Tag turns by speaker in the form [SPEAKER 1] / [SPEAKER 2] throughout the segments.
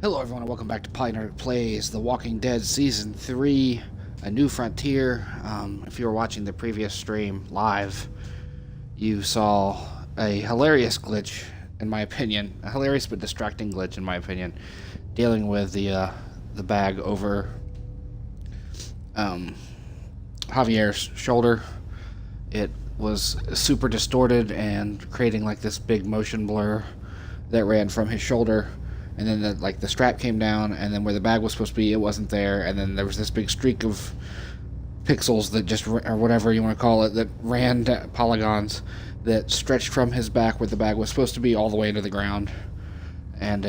[SPEAKER 1] Hello everyone and welcome back to PolyNerdic Plays The Walking Dead Season 3, A New Frontier. If you were watching the previous stream live, you saw a hilarious glitch, in my opinion. A hilarious but distracting glitch, in my opinion. Dealing with the bag over Javier's shoulder. It was super distorted and creating like this big motion blur that ran from his shoulder. And then the strap came down, and then where the bag was supposed to be, it wasn't there. And then there was this big streak of pixels that just, or whatever you want to call it, that ran polygons that stretched from his back where the bag was supposed to be all the way into the ground. And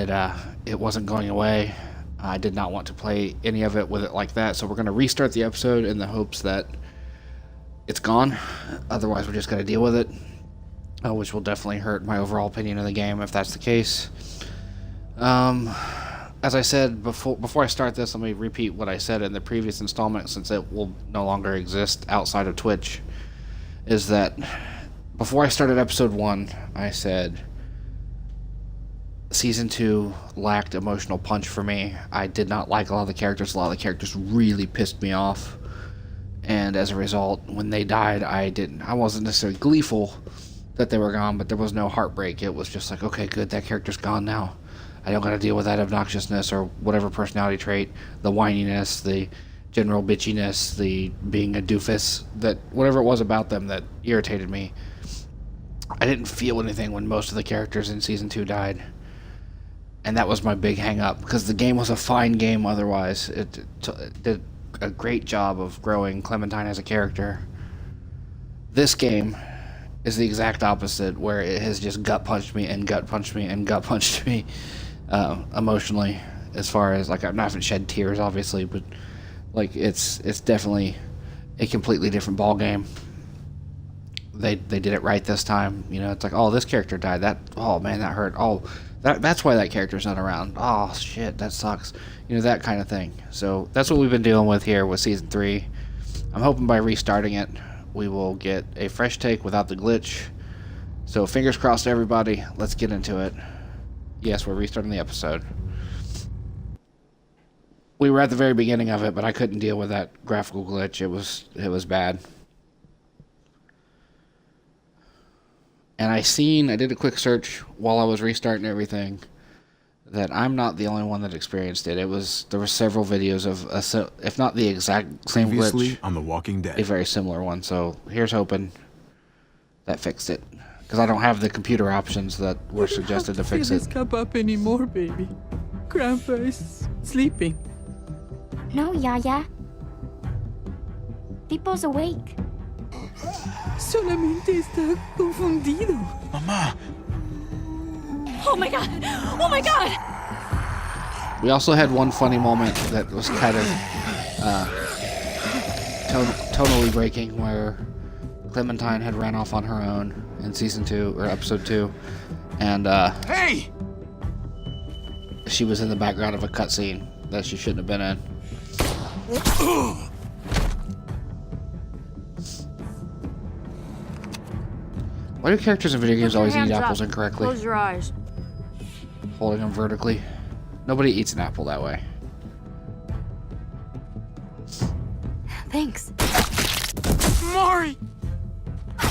[SPEAKER 1] it wasn't going away. I did not want to play any of it with it like that, so we're going to restart the episode in the hopes that it's gone. Otherwise, we're just going to deal with it, which will definitely hurt my overall opinion of the game if that's the case. As I said before I start this, let me repeat what I said in the previous installment, since it will no longer exist outside of Twitch, is that before I started episode 1, I said season 2 lacked emotional punch for me. I did not like a lot of the characters. A lot of the characters really pissed me off, and as a result, when they died, I wasn't necessarily gleeful that they were gone, but there was no heartbreak. It was just like, okay, good, that character's gone now. I don't got to deal with that obnoxiousness or whatever personality trait, the whininess, the general bitchiness, the being a doofus, that whatever it was about them that irritated me. I didn't feel anything when most of the characters in Season 2 died. And that was my big hang-up, because the game was a fine game otherwise. It did a great job of growing Clementine as a character. This game is the exact opposite, where it has just gut-punched me and gut-punched me and gut-punched me. Emotionally, as far as, like, I haven't shed tears, obviously, but, like, it's definitely a completely different ball game. They did it right this time. You know, it's like, oh, this character died. Oh man, that hurt. Oh, that's why that character's not around. Oh shit, that sucks. You know, that kind of thing. So that's what we've been dealing with here with Season 3. I'm hoping by restarting it, we will get a fresh take without the glitch. So fingers crossed, everybody. Let's get into it. Yes, we're restarting the episode. We were at the very beginning of it, but I couldn't deal with that graphical glitch. It was bad. And I did a quick search while I was restarting everything, that I'm not the only one that experienced it. There were several videos of, if not the exact same glitch,
[SPEAKER 2] on The Walking Dead,
[SPEAKER 1] a very similar one. So here's hoping that fixed it. Because I don't have the computer options that were suggested to fix it.
[SPEAKER 3] I don't have to cup up anymore, baby. Grandpa is sleeping.
[SPEAKER 4] No, Yaya. Pipo's awake.
[SPEAKER 3] Solamente está confundido.
[SPEAKER 2] Mama.
[SPEAKER 4] Oh my god! Oh my god!
[SPEAKER 1] We also had one funny moment that was kind of tonally breaking, where Clementine had ran off on her own in Season 2, or Episode 2, and
[SPEAKER 2] Hey!
[SPEAKER 1] she was in the background of a cutscene that she shouldn't have been in. Why do characters in video games always eat apples incorrectly?
[SPEAKER 4] Close your eyes.
[SPEAKER 1] Holding them vertically. Nobody eats an apple that way.
[SPEAKER 4] Thanks.
[SPEAKER 3] Mari!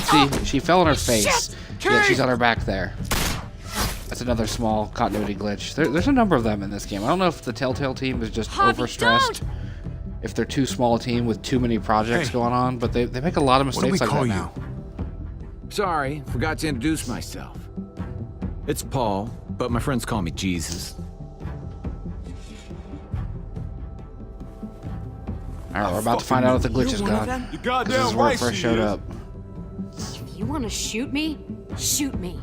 [SPEAKER 1] See, she fell on her face,
[SPEAKER 3] Shit!
[SPEAKER 1] yet she's on her back there. That's another small continuity glitch. There's a number of them in this game. I don't know if the Telltale team is just
[SPEAKER 4] Javi,
[SPEAKER 1] overstressed, if they're too small a team with too many projects going on, but they make a lot of
[SPEAKER 2] What do we
[SPEAKER 1] mistakes like
[SPEAKER 2] call
[SPEAKER 1] that
[SPEAKER 2] you?
[SPEAKER 1] now.
[SPEAKER 5] Sorry, forgot to introduce myself. It's Paul, but my friends call me Jesus.
[SPEAKER 1] Alright, we're about to find out if the glitch is gone.
[SPEAKER 2] You
[SPEAKER 1] Because
[SPEAKER 2] goddamn
[SPEAKER 1] this is where
[SPEAKER 2] right
[SPEAKER 1] it first
[SPEAKER 2] she
[SPEAKER 1] showed
[SPEAKER 2] is.
[SPEAKER 1] up.
[SPEAKER 4] If you want to shoot me, shoot me.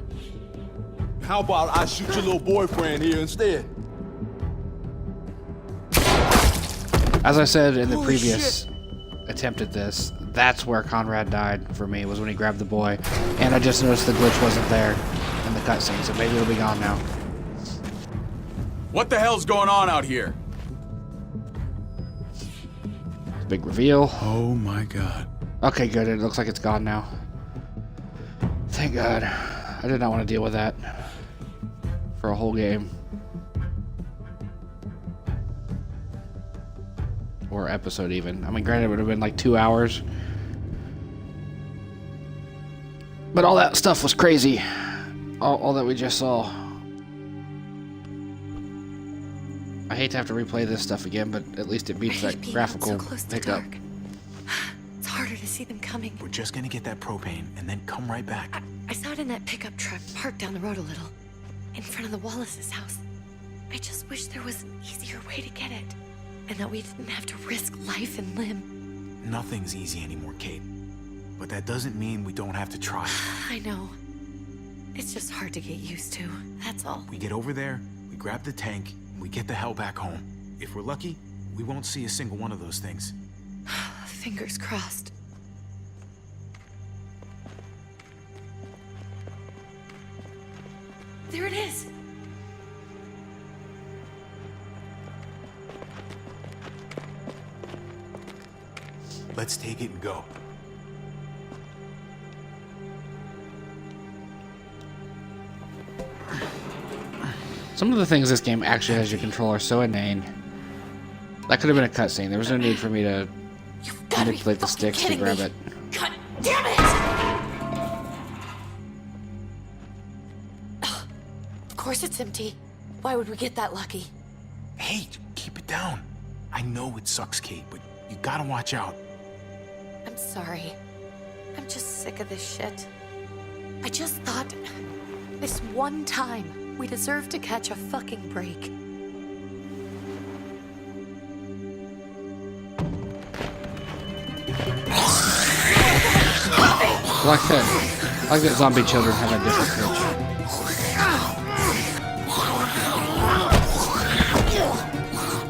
[SPEAKER 2] How about I shoot your little boyfriend here instead?
[SPEAKER 1] As I said in the
[SPEAKER 2] Holy
[SPEAKER 1] previous attempt at this, that's where Conrad died for me, was when he grabbed the boy. And I just noticed the glitch wasn't there in the cutscene, so maybe it'll be gone now.
[SPEAKER 2] What the hell's going on out here?
[SPEAKER 1] Big reveal.
[SPEAKER 2] Oh my god.
[SPEAKER 1] Okay, good. It looks like it's gone now. Thank God. I did not want to deal with that for a whole game. or episode even. I mean, granted, it would have been like 2 hours. But all that stuff was crazy. All that we just saw. I hate to have to replay this stuff again, but at least it beats that graphical pickup.
[SPEAKER 4] It's harder to see them coming.
[SPEAKER 6] We're just gonna get that propane and then come right back.
[SPEAKER 4] I saw it in that pickup truck parked down the road a little, in front of the Wallace's house. I just wish there was an easier way to get it, and that we didn't have to risk life and limb.
[SPEAKER 6] Nothing's easy anymore, Kate. But that doesn't mean we don't have to try.
[SPEAKER 4] I know. It's just hard to get used to, that's all.
[SPEAKER 6] We get over there, we grab the tank, and we get the hell back home. If we're lucky, we won't see a single one of those things.
[SPEAKER 4] Fingers crossed. There it is!
[SPEAKER 6] Let's take it and go.
[SPEAKER 1] Some of the things this game actually has your controller so inane. That could have been a cutscene. There was no need for me to manipulate the sticks to grab it.
[SPEAKER 4] God damn it! Of course it's empty. Why would we get that lucky?
[SPEAKER 6] Hey, keep it down. I know it sucks, Kate, but you gotta watch out.
[SPEAKER 4] I'm sorry. I'm just sick of this shit. I just thought this one time we deserve to catch a fucking break.
[SPEAKER 1] Like that zombie children have a different coach.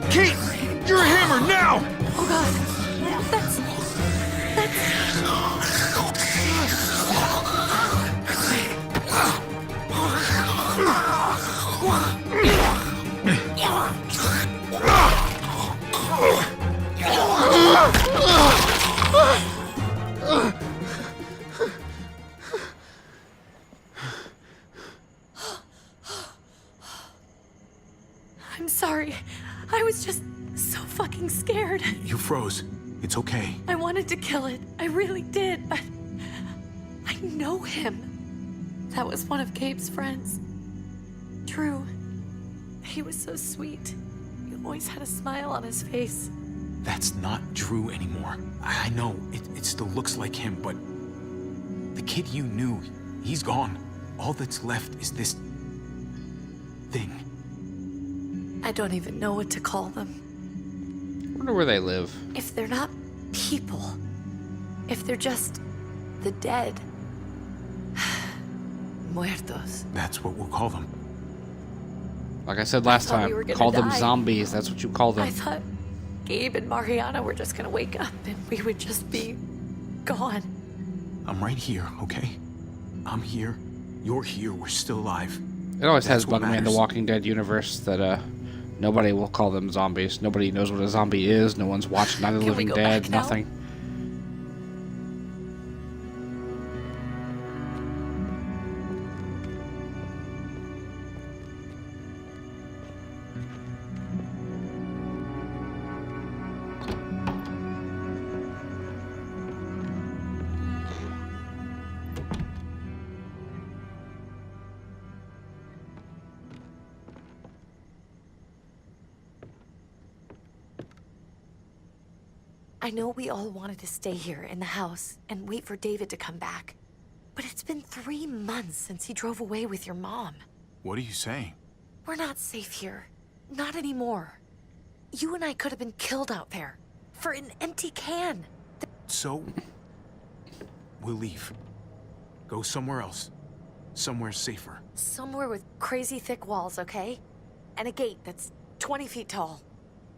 [SPEAKER 6] Kate, you're a hammer now!
[SPEAKER 4] Oh god. That's... I'm sorry. I was just so fucking scared.
[SPEAKER 6] You froze. It's okay.
[SPEAKER 4] I wanted to kill it. I really did, but I know him. That was one of Gabe's friends. Drew. He was so sweet. He always had a smile on his face.
[SPEAKER 6] That's not Drew anymore. I know, it still looks like him, but the kid you knew, he's gone. All that's left is this thing.
[SPEAKER 4] I don't even know what to call them.
[SPEAKER 1] I wonder where they live.
[SPEAKER 4] If they're not people, if they're just the dead, muertos.
[SPEAKER 6] That's what we'll call them.
[SPEAKER 1] Like I said last
[SPEAKER 4] thought we
[SPEAKER 1] time,
[SPEAKER 4] were gonna
[SPEAKER 1] call them
[SPEAKER 4] die.
[SPEAKER 1] zombies. That's what you call them.
[SPEAKER 4] I thought Gabe and Mariana were just gonna wake up and we would just be gone.
[SPEAKER 6] I'm right here, okay? I'm here. You're here. We're still alive.
[SPEAKER 1] It always has
[SPEAKER 6] That's what
[SPEAKER 1] bugged me in the
[SPEAKER 6] matters.
[SPEAKER 1] Walking Dead universe that nobody will call them zombies. Nobody knows what a zombie is. No one's watched Night of the
[SPEAKER 4] Can we
[SPEAKER 1] Living
[SPEAKER 4] go
[SPEAKER 1] Dead.
[SPEAKER 4] back now?
[SPEAKER 1] Nothing.
[SPEAKER 4] I know we all wanted to stay here in the house and wait for David to come back. But it's been 3 months since he drove away with your mom.
[SPEAKER 6] What are you saying?
[SPEAKER 4] We're not safe here. Not anymore. You and I could have been killed out there. For an empty can.
[SPEAKER 6] So, we'll leave. Go somewhere else. Somewhere safer.
[SPEAKER 4] Somewhere with crazy thick walls, okay? And a gate that's 20 feet tall.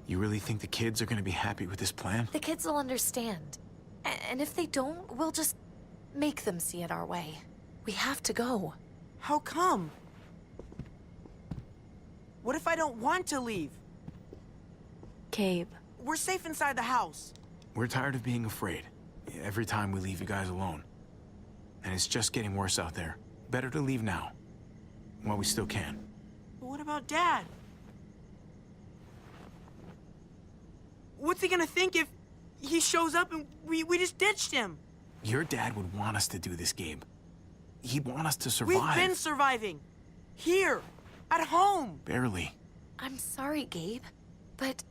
[SPEAKER 6] You really think the kids are gonna be happy with this plan?
[SPEAKER 4] The kids will understand. And if they don't, we'll just make them see it our way. We have to go.
[SPEAKER 3] How come? What if I don't want to leave?
[SPEAKER 4] Gabe.
[SPEAKER 3] We're safe inside the house.
[SPEAKER 6] We're tired of being afraid. Every time we leave you guys alone. And it's just getting worse out there. Better to leave now. While we still can.
[SPEAKER 3] But what about Dad? What's he gonna think if he shows up and we just ditched him?
[SPEAKER 6] Your dad would want us to do this, Gabe. He'd want us to
[SPEAKER 3] We've
[SPEAKER 6] survive.
[SPEAKER 3] been surviving. Here. At home.
[SPEAKER 6] Barely.
[SPEAKER 4] I'm sorry, Gabe, but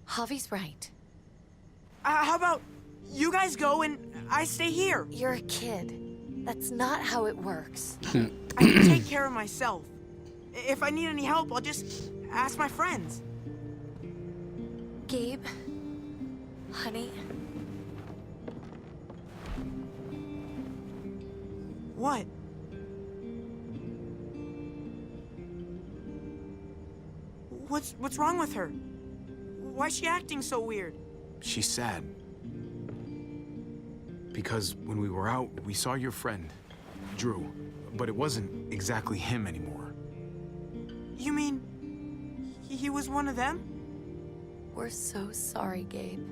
[SPEAKER 4] Javi's right.
[SPEAKER 3] How about you guys go and I stay here?
[SPEAKER 4] You're a kid. That's not how it works.
[SPEAKER 3] I can take care of myself. If I need any help, I'll just ask my friends.
[SPEAKER 4] Gabe, honey,
[SPEAKER 3] What? What's wrong with her? Why's she acting so weird?
[SPEAKER 6] She's sad. Because when we were out, we saw your friend, Drew. But it wasn't exactly him anymore.
[SPEAKER 3] You mean he was one of them?
[SPEAKER 4] we're so sorry, Gabe.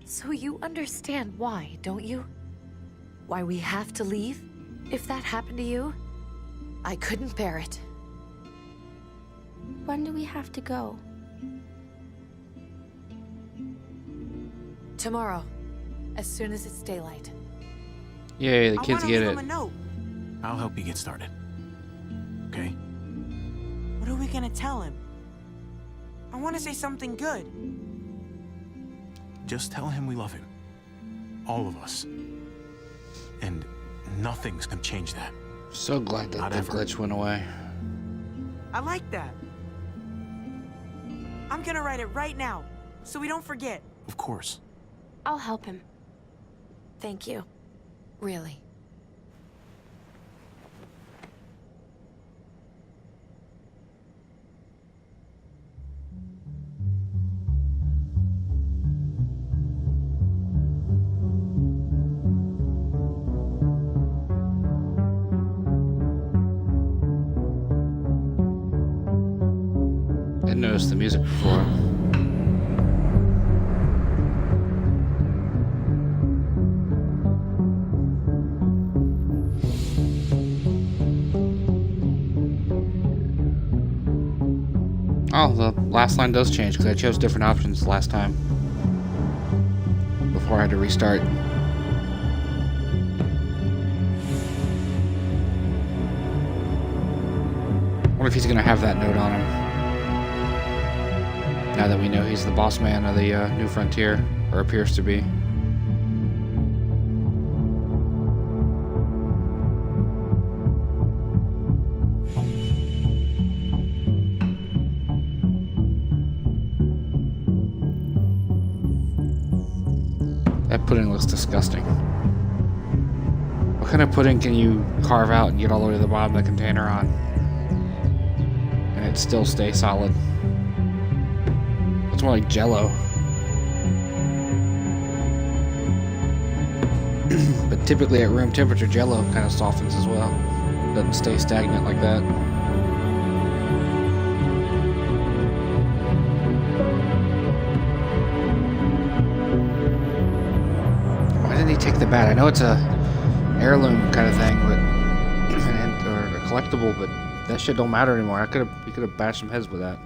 [SPEAKER 4] So you understand why, don't you? Why we have to leave? If that happened to you, I couldn't bear it.
[SPEAKER 7] When do we have to go?
[SPEAKER 4] Tomorrow, as soon as it's daylight.
[SPEAKER 1] Yay, the
[SPEAKER 3] I
[SPEAKER 1] kids
[SPEAKER 3] wanna
[SPEAKER 1] get
[SPEAKER 3] leave
[SPEAKER 1] it.
[SPEAKER 3] him a note.
[SPEAKER 6] I'll help you get started. Okay?
[SPEAKER 3] What are we gonna tell him? I want to say something good.
[SPEAKER 6] Just tell him we love him. All of us. And nothing's gonna change that.
[SPEAKER 1] So glad that
[SPEAKER 6] Not
[SPEAKER 1] the
[SPEAKER 6] ever.
[SPEAKER 1] glitch went away.
[SPEAKER 3] I like that. I'm gonna write it right now, so we don't forget.
[SPEAKER 6] Of course.
[SPEAKER 7] I'll help him.
[SPEAKER 4] Thank you. Really.
[SPEAKER 1] Didn't notice the music before. Oh, the last line does change because I chose different options last time. Before I had to restart. I wonder if he's gonna have that note on him. Now that we know he's the boss man of the New Frontier, or appears to be. That pudding looks disgusting. What kind of pudding can you carve out and get all the way to the bottom of the container on? And it still stay solid? It's more like Jell-O. But typically at room temperature, Jell-O kind of softens as well. Doesn't stay stagnant like that. Why didn't he take the bat? I know it's a heirloom kind of thing, but or a collectible, but that shit don't matter anymore. He could have bashed some heads with that.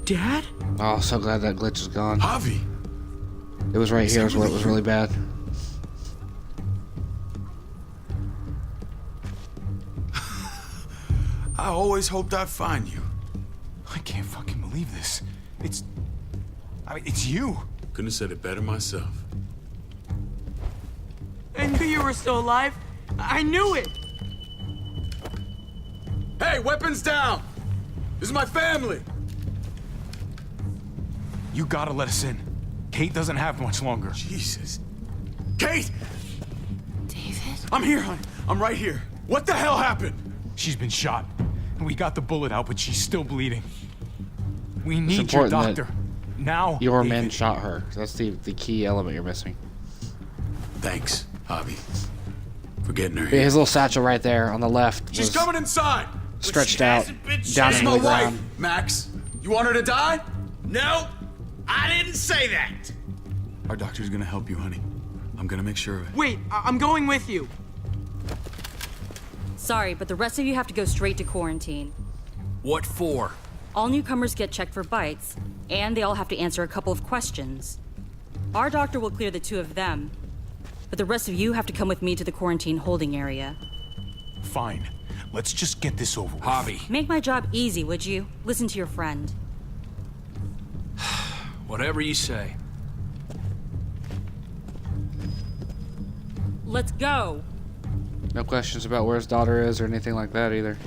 [SPEAKER 3] Dad?
[SPEAKER 1] Oh, so glad that glitch is gone.
[SPEAKER 6] Javi!
[SPEAKER 1] It was right here is where it was really bad.
[SPEAKER 2] I always hoped I'd find you.
[SPEAKER 6] I can't fucking believe this. It's you.
[SPEAKER 2] Couldn't have said it better myself.
[SPEAKER 3] I knew you were still alive. I knew it.
[SPEAKER 2] Hey, weapons down! This is my family!
[SPEAKER 6] You gotta let us in. Kate doesn't have much longer.
[SPEAKER 2] Jesus. Kate!
[SPEAKER 4] David?
[SPEAKER 2] I'm here, hon. I'm right here. What the hell happened?
[SPEAKER 6] She's been shot. We got the bullet out, but she's still bleeding. We need your
[SPEAKER 1] important that
[SPEAKER 6] doctor. Now,
[SPEAKER 1] Your
[SPEAKER 6] David.
[SPEAKER 1] men shot her. That's the key element you're missing.
[SPEAKER 8] Thanks, Javi, for getting her
[SPEAKER 1] Yeah,
[SPEAKER 8] here.
[SPEAKER 1] his little satchel right there on the left
[SPEAKER 2] She's
[SPEAKER 1] was
[SPEAKER 2] coming inside.
[SPEAKER 1] stretched out down
[SPEAKER 8] She's
[SPEAKER 1] into
[SPEAKER 8] my
[SPEAKER 1] the
[SPEAKER 8] wife,
[SPEAKER 1] ground.
[SPEAKER 8] Max. You want her to die?
[SPEAKER 2] No, I didn't say that.
[SPEAKER 8] Our doctor's gonna help you, honey. I'm gonna make sure of it.
[SPEAKER 3] Wait, I'm going with you.
[SPEAKER 9] Sorry, but the rest of you have to go straight to quarantine.
[SPEAKER 2] What for?
[SPEAKER 9] All newcomers get checked for bites, and they all have to answer a couple of questions. Our doctor will clear the two of them, but the rest of you have to come with me to the quarantine holding area.
[SPEAKER 6] Fine. Let's just get this over with.
[SPEAKER 2] Javi,
[SPEAKER 9] Make my job easy, would you? Listen to your friend.
[SPEAKER 2] whatever you say.
[SPEAKER 9] Let's go!
[SPEAKER 1] No questions about where his daughter is or anything like that either.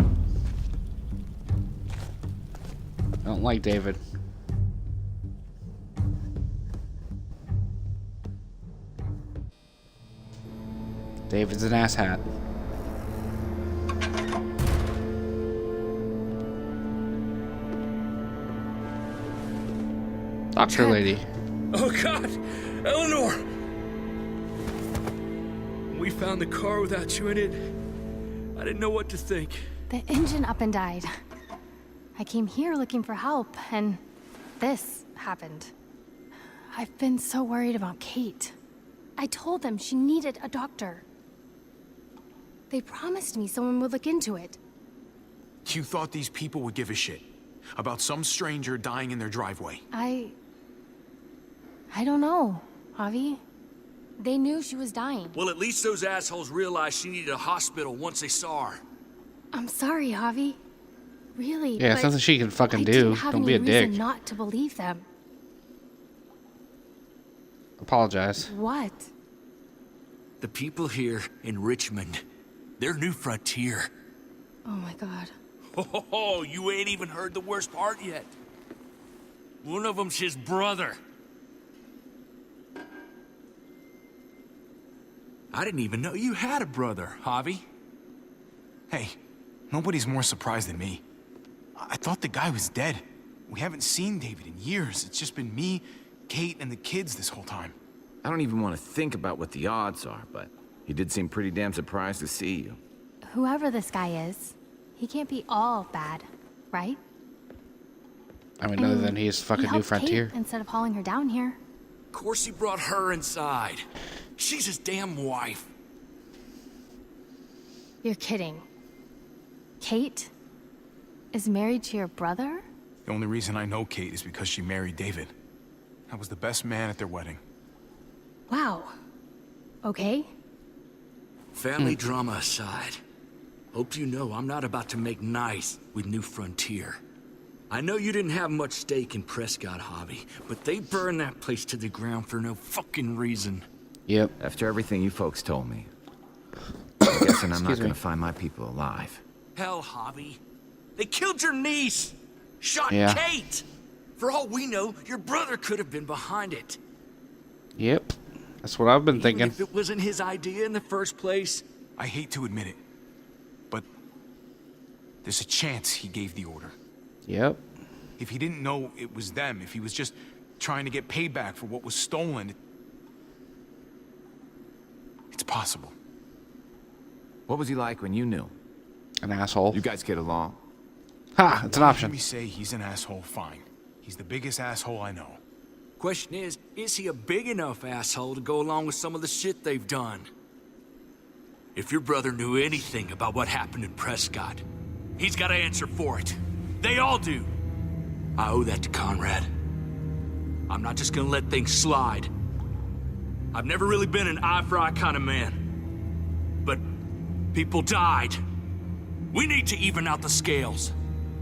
[SPEAKER 1] I don't like David. David's an asshat. Doctor lady.
[SPEAKER 10] Oh God, Eleanor! We found the car without you in it. I didn't know what to think.
[SPEAKER 11] The engine up and died. I came here looking for help, and this happened. I've been so worried about Kate. I told them she needed a doctor. They promised me someone would look into it.
[SPEAKER 6] You thought these people would give a shit about some stranger dying in their driveway.
[SPEAKER 11] I don't know, Javi. They knew she was dying.
[SPEAKER 10] Well, at least those assholes realized she needed a hospital once they saw her.
[SPEAKER 11] I'm sorry, Javi. Really,
[SPEAKER 1] Yeah, it's
[SPEAKER 11] but
[SPEAKER 1] nothing she can fucking
[SPEAKER 11] I
[SPEAKER 1] do.
[SPEAKER 11] didn't have
[SPEAKER 1] Don't
[SPEAKER 11] any
[SPEAKER 1] be a
[SPEAKER 11] reason
[SPEAKER 1] dick.
[SPEAKER 11] not to believe them.
[SPEAKER 1] Apologize.
[SPEAKER 11] What?
[SPEAKER 10] The people here in Richmond, their new frontier.
[SPEAKER 11] Oh my God.
[SPEAKER 10] Oh, you ain't even heard the worst part yet. One of them's his brother. I didn't even know you had a brother, Javi.
[SPEAKER 6] Hey, nobody's more surprised than me. I thought the guy was dead. We haven't seen David in years. It's just been me, Kate, and the kids this whole time.
[SPEAKER 5] I don't even want to think about what the odds are, but he did seem pretty damn surprised to see you.
[SPEAKER 11] Whoever this guy is, he can't be all bad, right?
[SPEAKER 1] I mean, other than he's
[SPEAKER 11] He
[SPEAKER 1] fucking New
[SPEAKER 11] helped
[SPEAKER 1] Frontier.
[SPEAKER 11] Kate instead of hauling her down here.
[SPEAKER 10] Of course he brought her inside. She's his damn wife.
[SPEAKER 11] You're kidding. Kate is married to your brother?
[SPEAKER 6] The only reason I know Kate is because she married David. I was the best man at their wedding.
[SPEAKER 11] Wow. Okay.
[SPEAKER 10] Family drama aside, hope you know I'm not about to make nice with New Frontier. I know you didn't have much stake in Prescott, Javi, but they burned that place to the ground for no fucking reason.
[SPEAKER 1] Yep.
[SPEAKER 5] After everything you folks told me, I'm guessing I'm not
[SPEAKER 1] Excuse me.
[SPEAKER 5] going to find my people alive.
[SPEAKER 10] Hell, Javi. They killed your niece! Shot
[SPEAKER 1] Yeah.
[SPEAKER 10] Kate! For all we know, your brother could have been behind it.
[SPEAKER 1] Yep. That's what I've been
[SPEAKER 10] Even
[SPEAKER 1] thinking.
[SPEAKER 10] if it wasn't his idea in the first place.
[SPEAKER 6] I hate to admit it, but there's a chance he gave the order.
[SPEAKER 1] Yep.
[SPEAKER 6] If he didn't know it was them, if he was just trying to get payback for what was stolen, it's possible.
[SPEAKER 5] What was he like when you knew?
[SPEAKER 1] An asshole.
[SPEAKER 5] You guys get along?
[SPEAKER 1] Ha! It's an
[SPEAKER 6] Let
[SPEAKER 1] option.
[SPEAKER 6] me say he's an asshole, fine. He's the biggest asshole I know.
[SPEAKER 10] Question is he a big enough asshole to go along with some of the shit they've done? If your brother knew anything about what happened in Prescott, he's got to answer for it. They all do. I owe that to Conrad. I'm not just gonna let things slide. I've never really been an eye-for-eye kind of man. But people died. We need to even out the scales.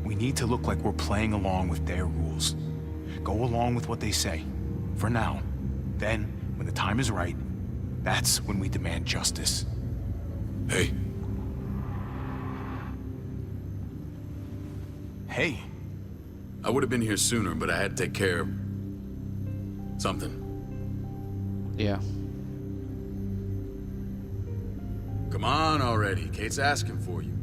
[SPEAKER 6] We need to look like we're playing along with their rules. Go along with what they say. For now. Then, when the time is right, that's when we demand justice.
[SPEAKER 8] Hey,
[SPEAKER 6] Hey,
[SPEAKER 8] I would have been here sooner, but I had to take care of something.
[SPEAKER 1] Yeah.
[SPEAKER 8] Come on already. Kate's asking for you.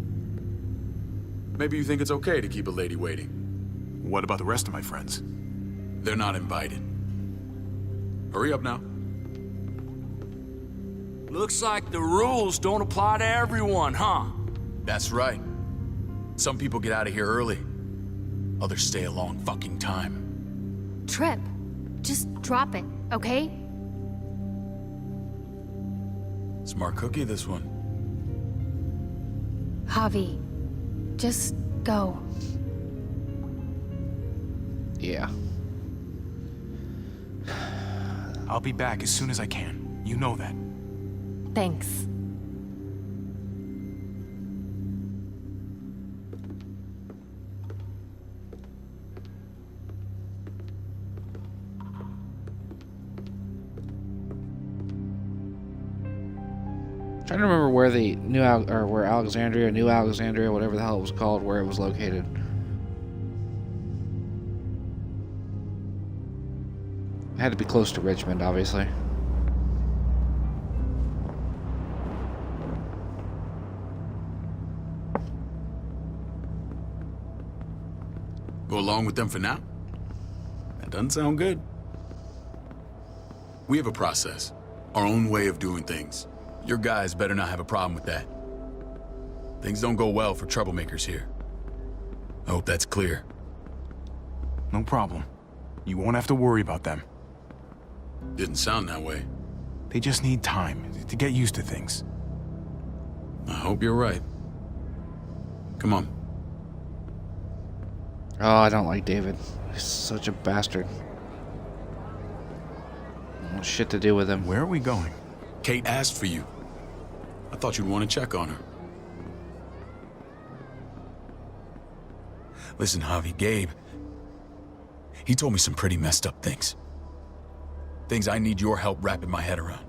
[SPEAKER 8] Maybe you think it's okay to keep a lady waiting.
[SPEAKER 6] What about the rest of my friends?
[SPEAKER 8] They're not invited. Hurry up now.
[SPEAKER 10] Looks like the rules don't apply to everyone, huh?
[SPEAKER 8] That's right. Some people get out of here early. Others stay a long fucking time.
[SPEAKER 11] Trip, just drop it, okay?
[SPEAKER 8] Smart cookie, this one.
[SPEAKER 11] Javi, just go.
[SPEAKER 1] Yeah.
[SPEAKER 6] I'll be back as soon as I can. You know that.
[SPEAKER 11] Thanks.
[SPEAKER 1] Trying to remember where the where Alexandria, New Alexandria, whatever the hell it was called, where it was located. It had to be close to Richmond, obviously.
[SPEAKER 8] Go along with them for now? That doesn't sound good. We have a process, our own way of doing things. Your guys better not have a problem with that. Things don't go well for troublemakers here. I hope that's clear.
[SPEAKER 6] No problem. You won't have to worry about them.
[SPEAKER 8] Didn't sound that way.
[SPEAKER 6] They just need time to get used to things.
[SPEAKER 8] I hope you're right. Come on.
[SPEAKER 1] Oh, I don't like David. He's such a bastard. No shit to do with him.
[SPEAKER 6] Where are we going?
[SPEAKER 8] Kate asked for you. I thought you'd want to check on her. Listen, Javi, Gabe, he told me some pretty messed up things. Things I need your help wrapping my head around.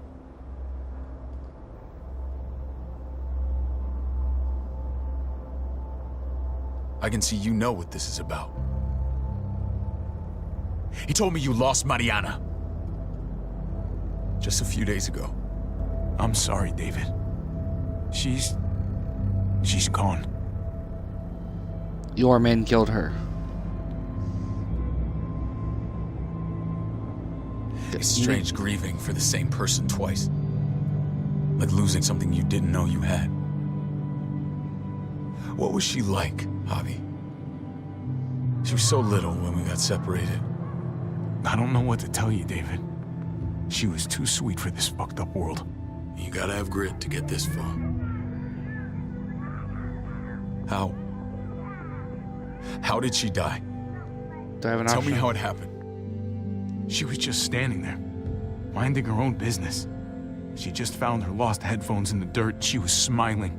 [SPEAKER 8] I can see you know what this is about. He told me you lost Mariana. Just a few days ago.
[SPEAKER 6] I'm sorry, David. She's gone.
[SPEAKER 1] Your men killed her.
[SPEAKER 8] It's strange grieving for the same person twice. Like losing something you didn't know you had. What was she like, Javi? She was so little when we got separated.
[SPEAKER 6] I don't know what to tell you, David. She was too sweet for this fucked up world.
[SPEAKER 8] You gotta have grit to get this far. How did she die?
[SPEAKER 1] Do I have an
[SPEAKER 8] Tell
[SPEAKER 1] option?
[SPEAKER 8] me how it happened.
[SPEAKER 6] She was just standing there, minding her own business. She just found her lost headphones in the dirt. She was smiling.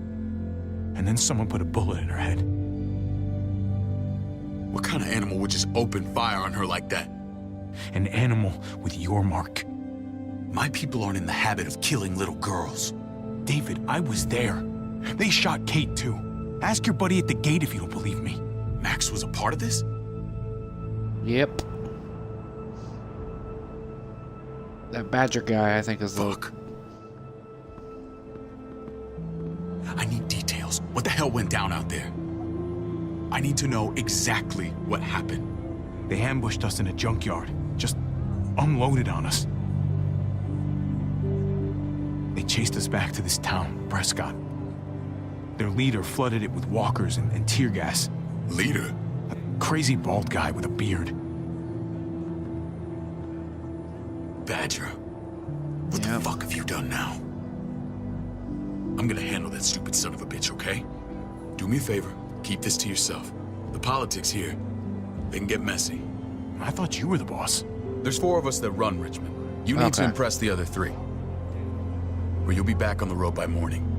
[SPEAKER 6] And then someone put a bullet in her head.
[SPEAKER 8] What kind of animal would just open fire on her like that?
[SPEAKER 6] An animal with your mark.
[SPEAKER 8] My people aren't in the habit of killing little girls.
[SPEAKER 6] David, I was there. They shot Kate too. Ask your buddy at the gate if you don't believe me.
[SPEAKER 8] Max was a part of this?
[SPEAKER 1] Yep. That Badger guy, I think, is the...
[SPEAKER 8] Fuck. I need details. What the hell went down out there? I need to know exactly what happened.
[SPEAKER 6] They ambushed us in a junkyard. Just unloaded on us. They chased us back to this town, Prescott. Their leader flooded it with walkers and tear gas.
[SPEAKER 8] Leader?
[SPEAKER 6] A crazy bald guy with a beard.
[SPEAKER 8] Badger. What the fuck have you done now? I'm gonna handle that stupid son of a bitch, okay? Do me a favor, keep this to yourself. The politics here, they can get messy.
[SPEAKER 6] I thought you were the boss.
[SPEAKER 8] There's 4 of us that run Richmond. You need to impress the other 3. Or you'll be back on the road by morning.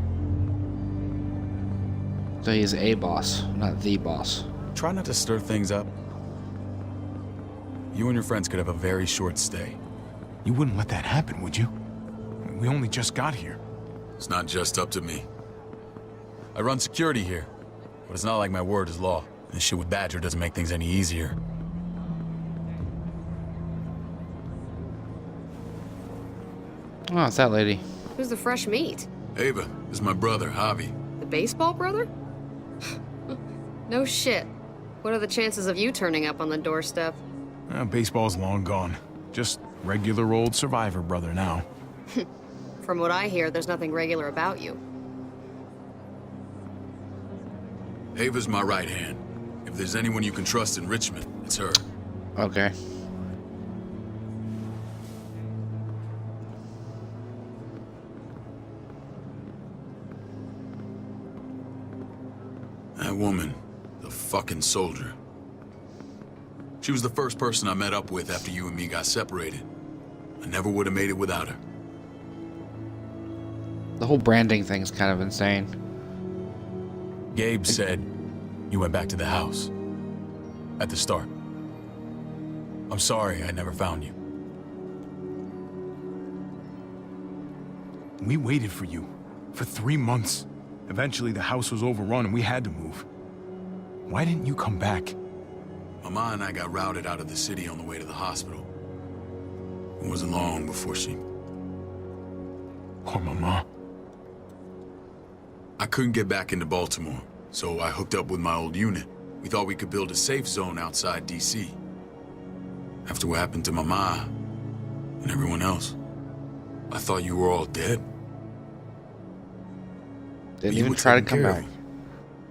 [SPEAKER 1] So he's a boss, not the boss.
[SPEAKER 8] Try not to stir things up. You and your friends could have a very short stay.
[SPEAKER 6] You wouldn't let that happen, would you? We only just got here.
[SPEAKER 8] It's not just up to me. I run security here, but it's not like my word is law. This shit with Badger doesn't make things any easier.
[SPEAKER 1] Oh, it's that lady.
[SPEAKER 12] Who's the fresh meat?
[SPEAKER 8] Ava, this is my brother, Javi.
[SPEAKER 12] The baseball brother? No shit. What are the chances of you turning up on the doorstep?
[SPEAKER 13] Baseball's long gone. Just regular old survivor brother now.
[SPEAKER 12] From what I hear, there's nothing regular about you.
[SPEAKER 8] Ava's my right hand. If there's anyone you can trust in Richmond, it's her.
[SPEAKER 1] Okay.
[SPEAKER 8] That woman, the fucking soldier. She was the first person I met up with after you and me got separated. I never would have made it without her.
[SPEAKER 1] The whole branding thing's kind of insane.
[SPEAKER 13] Gabe said you went back to the house. At the start. I'm sorry I never found you. We waited for you. For 3 months. Eventually the house was overrun and we had to move. Why didn't you come back?
[SPEAKER 8] Mama and I got routed out of the city on the way to the hospital. It wasn't long before she...
[SPEAKER 13] Poor Mama.
[SPEAKER 8] I couldn't get back into Baltimore, so I hooked up with my old unit. We thought we could build a safe zone outside D.C. After what happened to Mama and everyone else, I thought you were all dead.
[SPEAKER 1] Didn't even try to come back.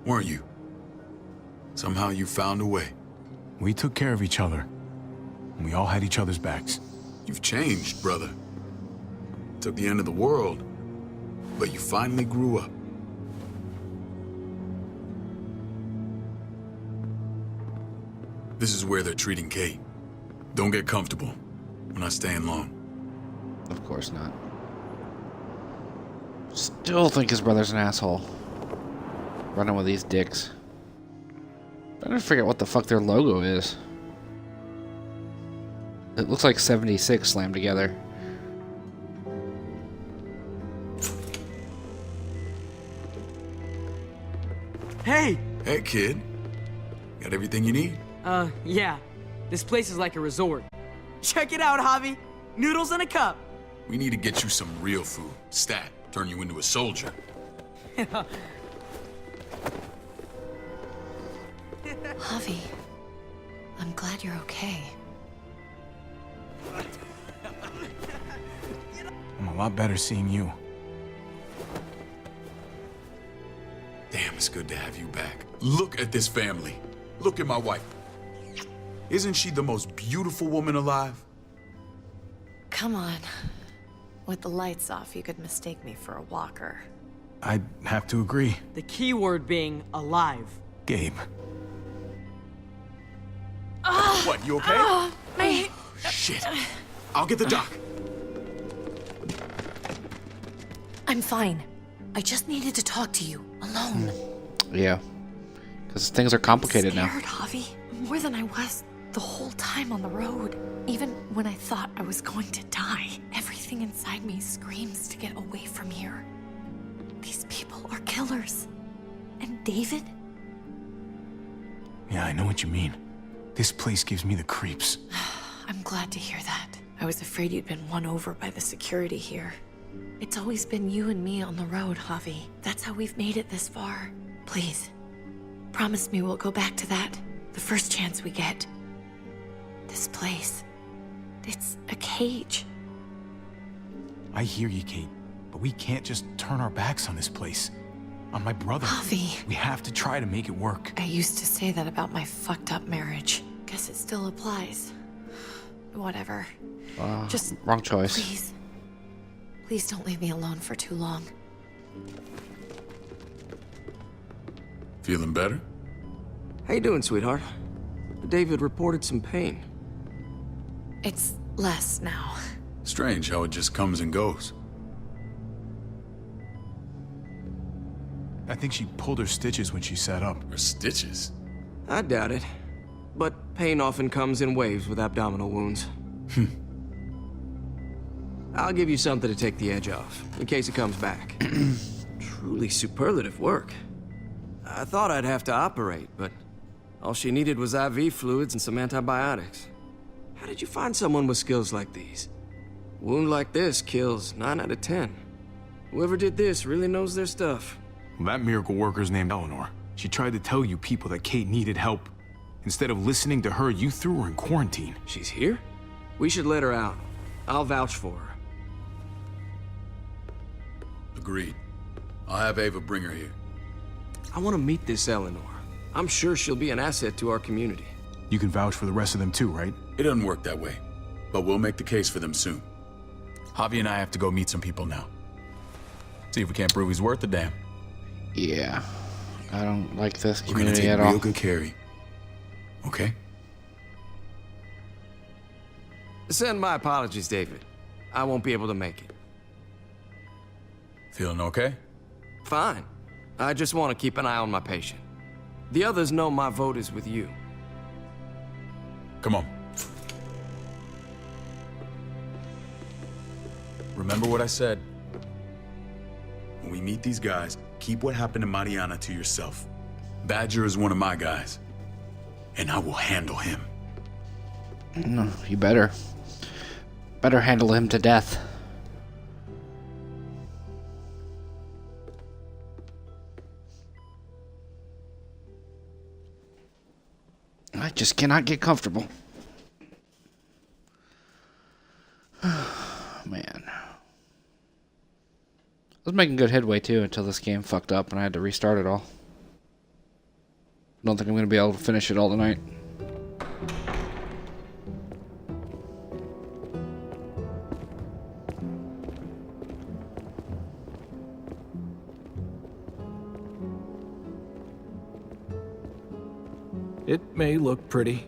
[SPEAKER 8] Weren't you? Somehow you found a way.
[SPEAKER 13] We took care of each other. And we all had each other's backs.
[SPEAKER 8] You've changed, brother. Took the end of the world, but you finally grew up. This is where they're treating Kate. Don't get comfortable. We're not staying long.
[SPEAKER 1] Of course not. Still think his brother's an asshole. Running with these dicks. I don't figure out what the fuck their logo is. It looks like 76 slammed together.
[SPEAKER 3] Hey!
[SPEAKER 8] Hey, kid. Got everything you need?
[SPEAKER 3] Yeah. This place is like a resort. Check it out, Javi. Noodles in a cup.
[SPEAKER 8] We need to get you some real food. Stat. Turn you into a soldier.
[SPEAKER 4] Javi, I'm glad you're okay.
[SPEAKER 13] I'm a lot better seeing you.
[SPEAKER 8] Damn, it's good to have you back. Look at this family. Look at my wife. Isn't she the most beautiful woman alive?
[SPEAKER 4] Come on. With the lights off, you could mistake me for a walker.
[SPEAKER 13] I'd have to agree.
[SPEAKER 3] The key word being alive.
[SPEAKER 13] Gabe.
[SPEAKER 8] What, you okay?
[SPEAKER 4] My...
[SPEAKER 8] Shit. I'll get the doc.
[SPEAKER 4] I'm fine. I just needed to talk to you, alone.
[SPEAKER 1] Yeah. Because things are complicated
[SPEAKER 4] I'm
[SPEAKER 1] now.
[SPEAKER 4] scared, Javi. More than I was the whole time on the road. Even when I thought I was going to die, everything inside me screams to get away from here. These people are killers. And David?
[SPEAKER 13] Yeah, I know what you mean. This place gives me the creeps.
[SPEAKER 4] I'm glad to hear that. I was afraid you'd been won over by the security here. It's always been you and me on the road, Javi. That's how we've made it this far. Please, promise me we'll go back to that the first chance we get. This place, it's a cage.
[SPEAKER 13] I hear you, Kate, but we can't just turn our backs on this place. On my brother.
[SPEAKER 4] Javi.
[SPEAKER 13] We have to try to make it work.
[SPEAKER 4] I used to say that about my fucked up marriage. Guess it still applies. Whatever. Just
[SPEAKER 1] wrong choice.
[SPEAKER 4] Please. Please don't leave me alone for too long.
[SPEAKER 8] Feeling better?
[SPEAKER 14] How you doing, sweetheart? David reported some pain.
[SPEAKER 4] It's less now.
[SPEAKER 8] Strange how it just comes and goes.
[SPEAKER 13] I think she pulled her stitches when she sat up.
[SPEAKER 8] Her stitches?
[SPEAKER 14] I doubt it. But pain often comes in waves with abdominal wounds. I'll give you something to take the edge off, in case it comes back. Truly superlative work. I thought I'd have to operate, but all she needed was IV fluids and some antibiotics. How did you find someone with skills like these? A wound like this kills 9 out of 10. Whoever did this really knows their stuff.
[SPEAKER 13] Well, that miracle worker's named Eleanor. She tried to tell you people that Kate needed help.
[SPEAKER 6] Instead of listening to her, you threw her in quarantine.
[SPEAKER 14] She's here? We should let her out. I'll vouch for her.
[SPEAKER 8] Agreed. I'll have Ava bring her here.
[SPEAKER 14] I want to meet this Eleanor. I'm sure she'll be an asset to our community.
[SPEAKER 6] You can vouch for the rest of them too, right?
[SPEAKER 8] It doesn't work that way, but we'll make the case for them soon. Javi and I have to go meet some people now. See if we can't prove he's worth the damn.
[SPEAKER 1] Yeah. I don't like this
[SPEAKER 8] We're gonna
[SPEAKER 1] community
[SPEAKER 8] take
[SPEAKER 1] at
[SPEAKER 8] real
[SPEAKER 1] all.
[SPEAKER 8] good care of you. Okay?
[SPEAKER 14] Send my apologies, David. I won't be able to make it.
[SPEAKER 8] Feeling okay?
[SPEAKER 14] Fine. I just want to keep an eye on my patient. The others know my vote is with you.
[SPEAKER 8] Come on. Remember what I said. When we meet these guys, keep what happened to Mariana to yourself. Badger is one of my guys, and I will handle him.
[SPEAKER 1] No, you better. Better handle him to death. I just cannot get comfortable. Man. I was making good headway too until this game fucked up and I had to restart it all. Don't think I'm going to be able to finish it all tonight.
[SPEAKER 15] It may look pretty,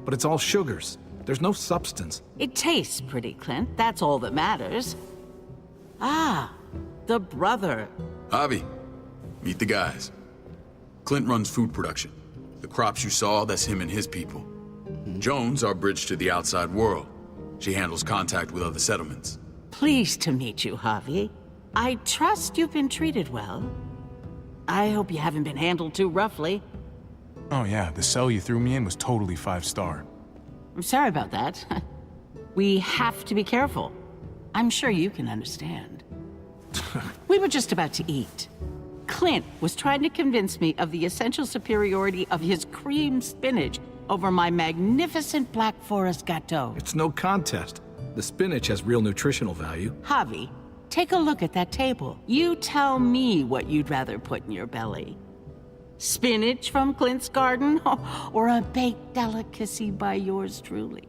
[SPEAKER 15] but it's all sugars. There's no substance.
[SPEAKER 16] It tastes pretty, Clint. That's all that matters. Ah, the brother.
[SPEAKER 8] Javi, meet the guys. Clint runs food production. The crops you saw, that's him and his people. Jones, our bridge to the outside world. She handles contact with other settlements.
[SPEAKER 16] Pleased to meet you, Javi. I trust you've been treated well. I hope you haven't been handled too roughly.
[SPEAKER 6] Oh yeah, the cell you threw me in was totally 5-star.
[SPEAKER 16] I'm sorry about that. We have to be careful. I'm sure you can understand. We were just about to eat. Clint was trying to convince me of the essential superiority of his cream spinach over my magnificent Black Forest gâteau.
[SPEAKER 15] It's no contest. The spinach has real nutritional value.
[SPEAKER 16] Javi, take a look at that table. You tell me what you'd rather put in your belly. Spinach from Clint's garden, or a baked delicacy by yours truly?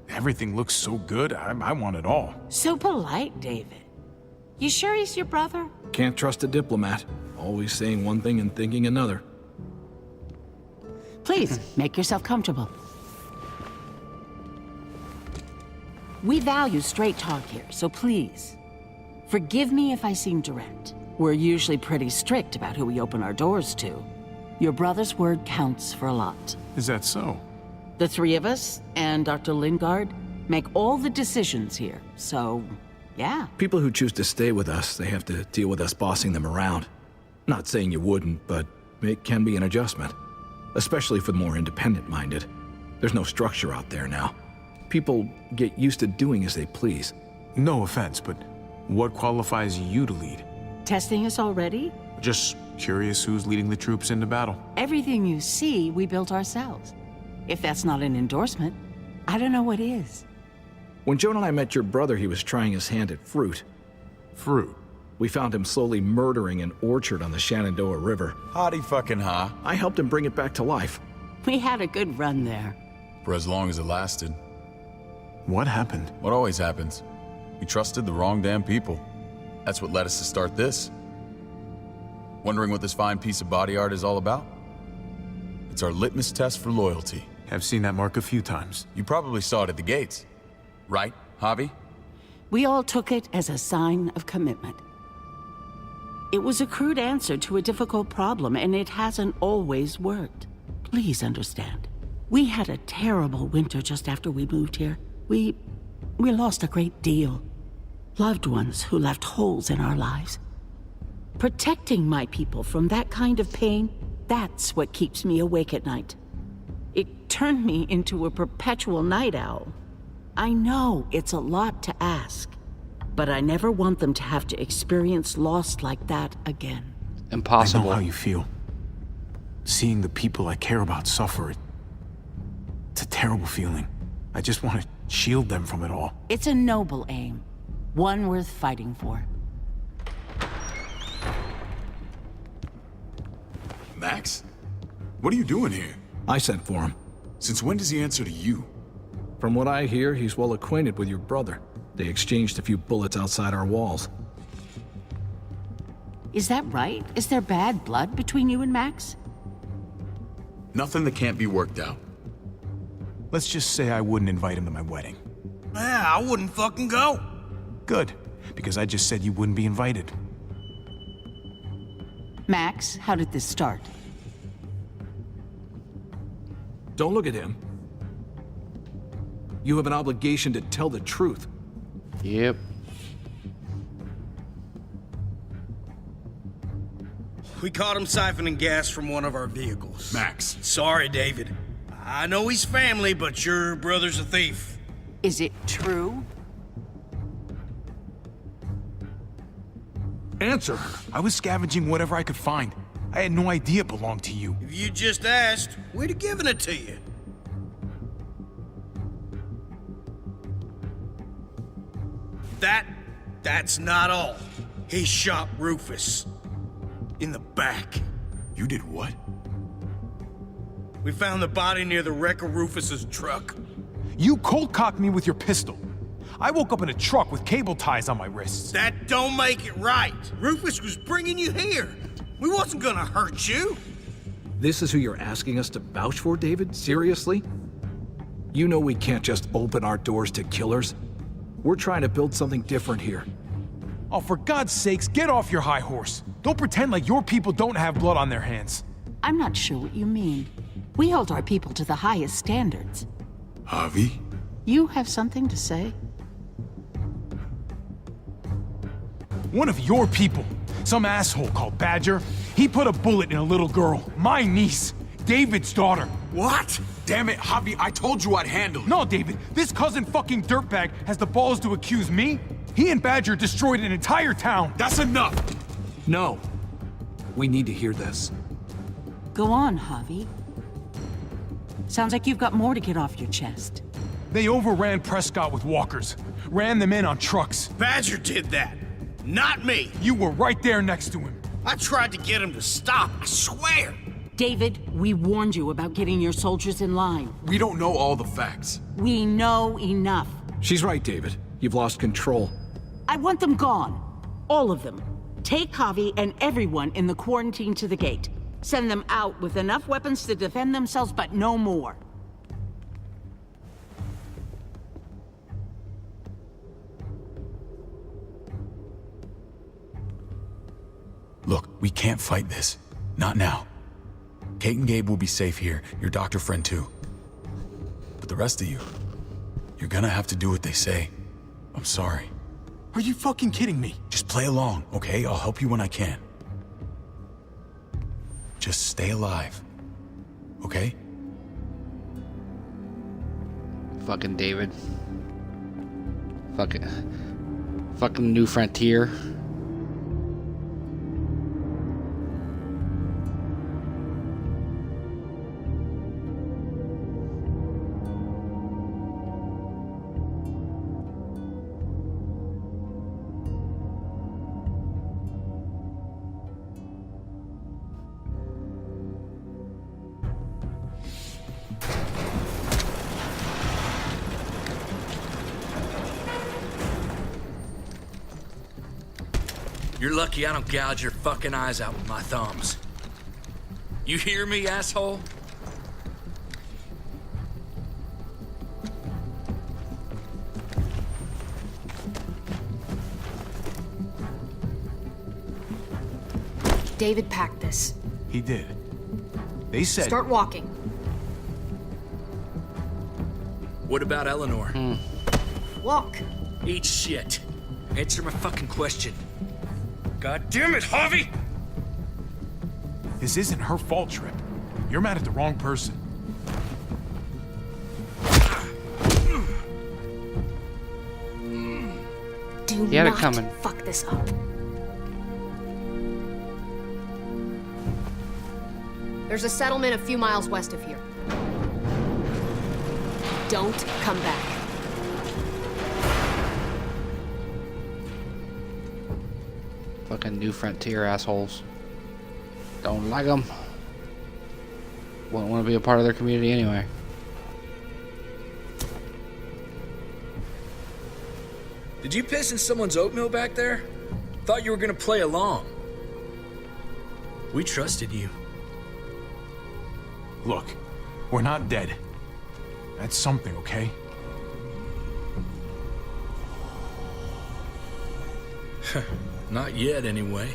[SPEAKER 6] Everything looks so good, I want it all.
[SPEAKER 16] So polite, David. You sure he's your brother?
[SPEAKER 15] Can't trust a diplomat. Always saying one thing and thinking another.
[SPEAKER 16] Please, make yourself comfortable. We value straight talk here, so please, forgive me if I seem direct. We're usually pretty strict about who we open our doors to. Your brother's word counts for a lot.
[SPEAKER 6] Is that so?
[SPEAKER 16] The three of us and Dr. Lingard make all the decisions here, so yeah.
[SPEAKER 15] People who choose to stay with us, they have to deal with us bossing them around. Not saying you wouldn't, but it can be an adjustment. Especially for the more independent-minded. There's no structure out there now. People get used to doing as they please.
[SPEAKER 6] No offense, but what qualifies you to lead?
[SPEAKER 16] Testing us already?
[SPEAKER 6] Just curious who's leading the troops into battle.
[SPEAKER 16] Everything you see, we built ourselves. If that's not an endorsement, I don't know what is.
[SPEAKER 15] When Joan and I met your brother, he was trying his hand at fruit.
[SPEAKER 6] Fruit?
[SPEAKER 15] We found him slowly murdering an orchard on the Shenandoah River.
[SPEAKER 8] Howdy fucking ha.
[SPEAKER 15] I helped him bring it back to life.
[SPEAKER 16] We had a good run there.
[SPEAKER 8] For as long as it lasted.
[SPEAKER 6] What happened?
[SPEAKER 8] What always happens. We trusted the wrong damn people. That's what led us to start this. Wondering what this fine piece of body art is all about? It's our litmus test for loyalty.
[SPEAKER 6] I've seen that mark a few times.
[SPEAKER 8] You probably saw it at the gates. Right, Javi?
[SPEAKER 16] We all took it as a sign of commitment. It was a crude answer to a difficult problem, and it hasn't always worked. Please understand. We had a terrible winter just after we moved here. We lost a great deal. Loved ones who left holes in our lives. Protecting my people from that kind of pain, that's what keeps me awake at night. It turned me into a perpetual night owl. I know it's a lot to ask, but I never want them to have to experience loss like that again.
[SPEAKER 1] Impossible.
[SPEAKER 6] I know how you feel. Seeing the people I care about suffer, terrible feeling. I just want to shield them from it all.
[SPEAKER 16] It's a noble aim, one worth fighting for.
[SPEAKER 8] Max? What are you doing here?
[SPEAKER 15] I sent for him.
[SPEAKER 8] Since when does he answer to you?
[SPEAKER 15] From what I hear, he's well acquainted with your brother. They exchanged a few bullets outside our walls.
[SPEAKER 16] Is that right? Is there bad blood between you and Max?
[SPEAKER 8] Nothing that can't be worked out.
[SPEAKER 6] Let's just say I wouldn't invite him to my wedding.
[SPEAKER 10] Yeah, I wouldn't fucking go.
[SPEAKER 6] Good, because I just said you wouldn't be invited.
[SPEAKER 16] Max, how did this start?
[SPEAKER 15] Don't look at him. You have an obligation to tell the truth.
[SPEAKER 1] Yep.
[SPEAKER 10] We caught him siphoning gas from one of our vehicles.
[SPEAKER 8] Max.
[SPEAKER 10] Sorry, David. I know he's family, but your brother's a thief.
[SPEAKER 16] Is it true?
[SPEAKER 6] Answer her. I was scavenging whatever I could find. I had no idea it belonged to you.
[SPEAKER 10] If you just asked, we'd have given it to you. That's not all. He shot Rufus. In the back.
[SPEAKER 8] You did what?
[SPEAKER 10] We found the body near the wreck of Rufus's truck.
[SPEAKER 6] You cold-cocked me with your pistol. I woke up in a truck with cable ties on my wrists.
[SPEAKER 10] That don't make it right. Rufus was bringing you here. We wasn't gonna hurt you.
[SPEAKER 15] This is who you're asking us to vouch for, David? Seriously? You know we can't just open our doors to killers. We're trying to build something different here.
[SPEAKER 6] Oh, for God's sakes, get off your high horse. Don't pretend like your people don't have blood on their hands.
[SPEAKER 16] I'm not sure what you mean. We hold our people to the highest standards.
[SPEAKER 8] Javi?
[SPEAKER 16] You have something to say?
[SPEAKER 6] One of your people, some asshole called Badger, he put a bullet in a little girl, my niece, David's daughter.
[SPEAKER 8] What? Damn it, Javi, I told you I'd handle it.
[SPEAKER 6] No, David, this cousin fucking dirtbag has the balls to accuse me? He and Badger destroyed an entire town.
[SPEAKER 8] That's enough!
[SPEAKER 15] No. We need to hear this.
[SPEAKER 16] Go on, Javi. Sounds like you've got more to get off your chest.
[SPEAKER 6] They overran Prescott with walkers, ran them in on trucks.
[SPEAKER 10] Badger did that, not me.
[SPEAKER 6] You were right there next to him.
[SPEAKER 10] I tried to get him to stop, I swear.
[SPEAKER 16] David, we warned you about getting your soldiers in line.
[SPEAKER 8] We don't know all the facts.
[SPEAKER 16] We know enough.
[SPEAKER 15] She's right, David. You've lost control.
[SPEAKER 16] I want them gone. All of them. Take Javi and everyone in the quarantine to the gate. Send them out with enough weapons to defend themselves, but no more.
[SPEAKER 8] Look, we can't fight this. Not now. Kate and Gabe will be safe here, your doctor friend too. But the rest of you, you're gonna have to do what they say. I'm sorry.
[SPEAKER 6] Are you fucking kidding me?
[SPEAKER 8] Just play along, okay? I'll help you when I can. Just stay alive, okay?
[SPEAKER 1] Fucking David. Fucking New Frontier.
[SPEAKER 10] You're lucky I don't gouge your fucking eyes out with my thumbs. You hear me, asshole?
[SPEAKER 12] David packed this.
[SPEAKER 6] He did. They said...
[SPEAKER 12] Start walking.
[SPEAKER 10] What about Eleanor?
[SPEAKER 12] Walk.
[SPEAKER 10] Eat shit. Answer my fucking question. God damn it, Javi!
[SPEAKER 6] This isn't her fault, Trip. You're mad at the wrong person.
[SPEAKER 12] Do
[SPEAKER 1] He had it
[SPEAKER 12] not
[SPEAKER 1] coming.
[SPEAKER 12] fuck this up. There's a settlement a few miles west of here. don't come back.
[SPEAKER 1] Fucking New Frontier assholes. Don't like them. Won't want to be a part of their community anyway.
[SPEAKER 10] Did you piss in someone's oatmeal back there? Thought you were gonna play along. We trusted you.
[SPEAKER 6] Look, we're not dead. That's something, okay?
[SPEAKER 10] Not yet, anyway.